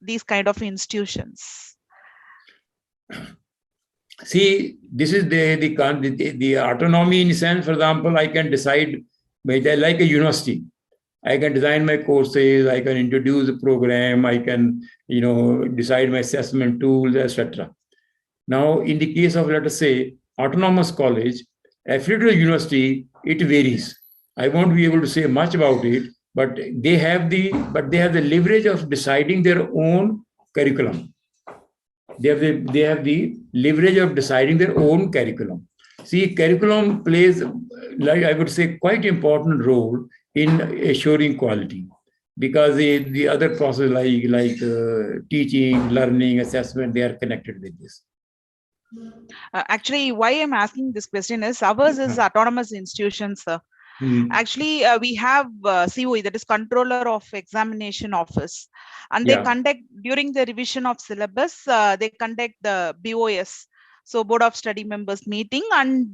these kind of institutions? See, this is the autonomy in a sense. For example, I can decide, like a university, I can design my courses, I can introduce a program, I can, decide my assessment tools, etc. Now, in the case of, let us say, autonomous college, affiliated university, it varies. I won't be able to say much about it, but they have the leverage of deciding their own curriculum. They have the leverage of deciding their own curriculum. See, curriculum plays, like I would say, quite important role in assuring quality, because the other process like teaching, learning, assessment, they are connected with this. Actually, why I'm asking this question is ours is autonomous institutions, sir. Actually, we have COE, that is Controller of Examination Office, and they conduct during the revision of syllabus. They conduct the BOS, so Board of Study Members meeting, and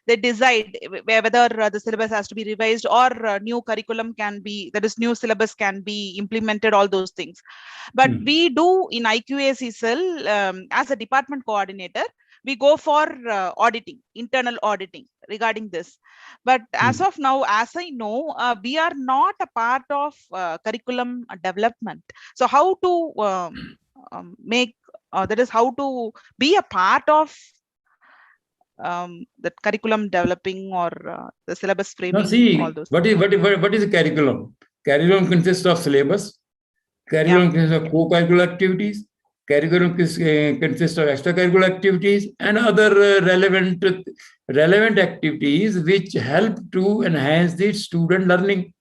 they decide whether the syllabus has to be revised or new curriculum can be, that is new syllabus can be implemented, all those things. But we do in IQAC cell as a department coordinator, we go for auditing, internal auditing regarding this. But as of now, as I know, we are not a part of curriculum development. So how to make, that is how to be a part of the curriculum developing or the syllabus framing? Now see, all those what is a curriculum? Curriculum consists of syllabus, curriculum consists of co-curricular activities, curriculum consists of extracurricular activities and other relevant activities which help to enhance the student learning.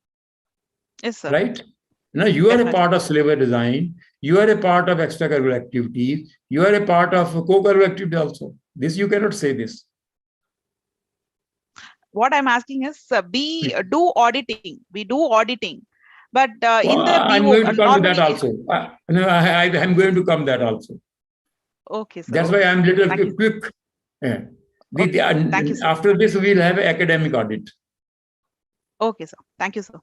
Yes, sir. Right? Now you are a part of syllabus design, you are a part of extracurricular activities, you are a part of co-curricular activities also. This you cannot say this. What I'm asking is, we do auditing, But in the I'm BO, going to come to that normally, also. No, I'm going to come that also. okay, sir. That's why I'm little Thank you. quick. Yeah. Thank you, sir. After this, we'll have an academic audit. Okay, sir. Thank you, sir.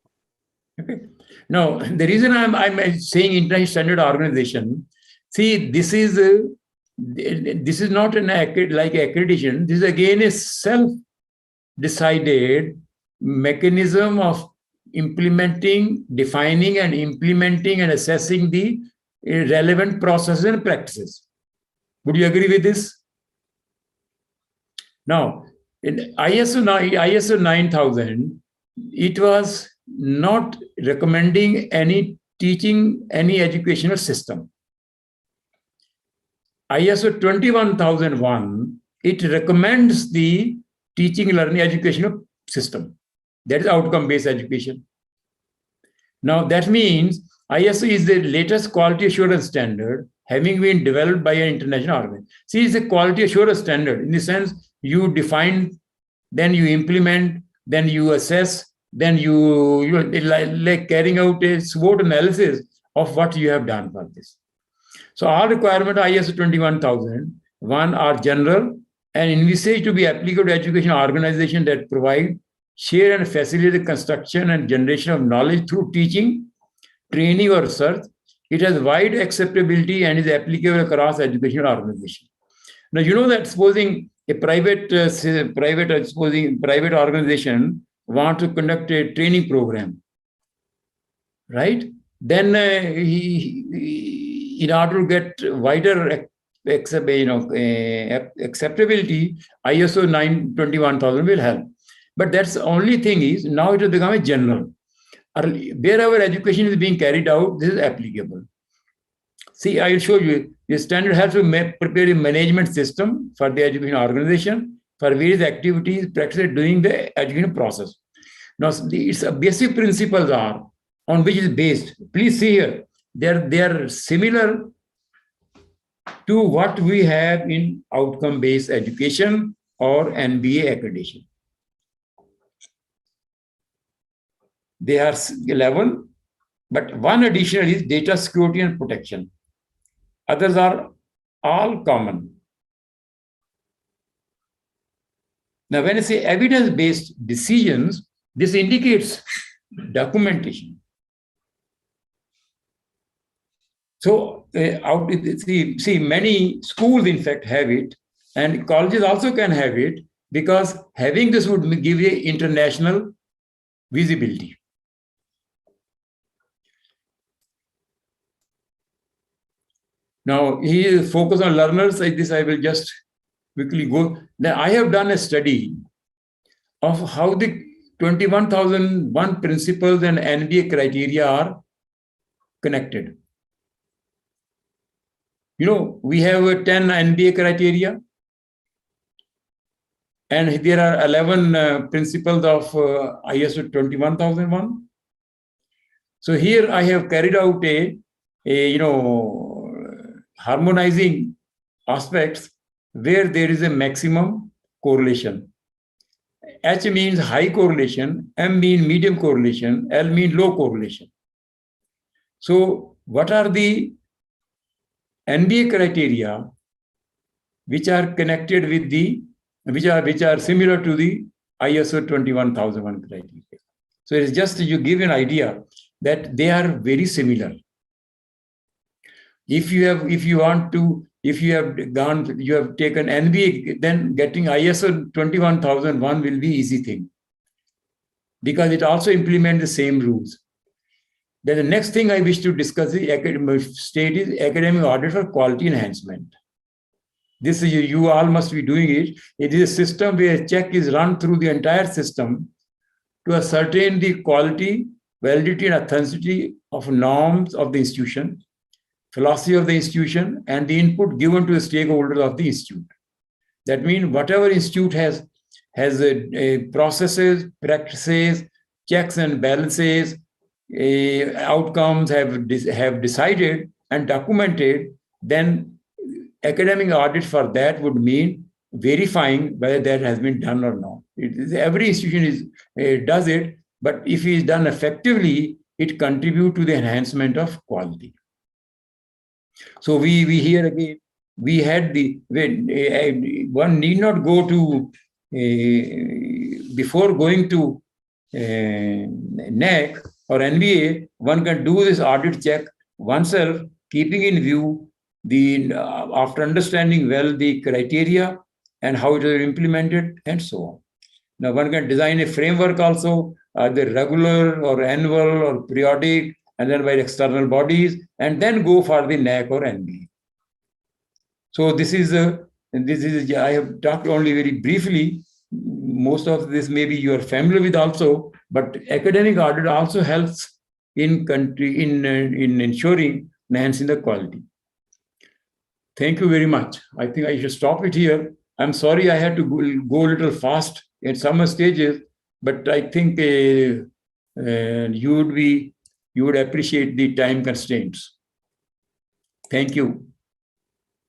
Okay. Now, the reason I'm saying international standard organization, see, this is not an like accreditation. This is again a self-decided mechanism of implementing, defining, and implementing and assessing the relevant processes and practices. Would you agree with this? Now, in ISO 9000, it was not recommending any teaching, any educational system. ISO 21001, it recommends the teaching, learning, educational system. That is outcome-based education. Now, that means ISO is the latest quality assurance standard having been developed by an international organization. See, it's a quality assurance standard in the sense you define, then you implement, then you assess, then you like carrying out a SWOT analysis of what you have done for this. So all requirement ISO 21001 are general and envisaged to be applicable to education organizations that provide, share and facilitate the construction and generation of knowledge through teaching, training or research. It has wide acceptability and is applicable across educational organizations. Now, you know that supposing a private organization want to conduct a training program, right? Then in order to get wider acceptability, ISO 21000 will help. But that's the only thing is now it has become a general. Wherever education is being carried out, this is applicable. See, I will show you. The standard has to prepare a management system for the education organization for various activities, practices during the education process. Now, its basic principles are on which it is based. Please see here, they are similar to what we have in outcome-based education or NBA accreditation. They are 11, but one additional is data security and protection. Others are all common. Now, when I say evidence-based decisions, this indicates documentation. So, see, many schools, in fact, have it, and colleges also can have it, because having this would give you international visibility. Now, he is focused on learners. Like this, I will just quickly go. Now, I have done a study of how the 21,001 principles and NBA criteria are connected. You know, we have 10 NBA criteria, and there are 11 principles of ISO 21001. So here I have carried out a harmonizing aspects where there is a maximum correlation. H means high correlation, M means medium correlation, L means low correlation. So what are the NBA criteria which are connected with the, which are similar to the ISO 21001 criteria? So it's just you give an idea that they are very similar. If you have taken NBA, then getting ISO 21001 will be easy thing, because it also implements the same rules. Then the next thing I wish to discuss is academic audit for quality enhancement. This is, you all must be doing it. It is a system where a check is run through the entire system to ascertain the quality, validity, and authenticity of norms of the institution, philosophy of the institution, and the input given to the stakeholders of the institute. That means whatever institute has processes, practices, checks and balances, outcomes have decided and documented, then academic audit for that would mean verifying whether that has been done or not. Every institution does it, but if it is done effectively, it contributes to the enhancement of quality. So we here again, we had one need not go to, before going to NAC or NBA, one can do this audit check oneself, keeping in view after understanding well the criteria and how it is implemented and so on. Now one can design a framework also, either regular or annual or periodic, and then by external bodies, and then go for the NAC or NBA. So this is I have talked only very briefly. Most of this maybe you are familiar with also, but academic audit also helps in ensuring enhancing the quality. Thank you very much. I think I should stop it here. I'm sorry I had to go a little fast at some stages, but I think you would appreciate the time constraints. Thank you.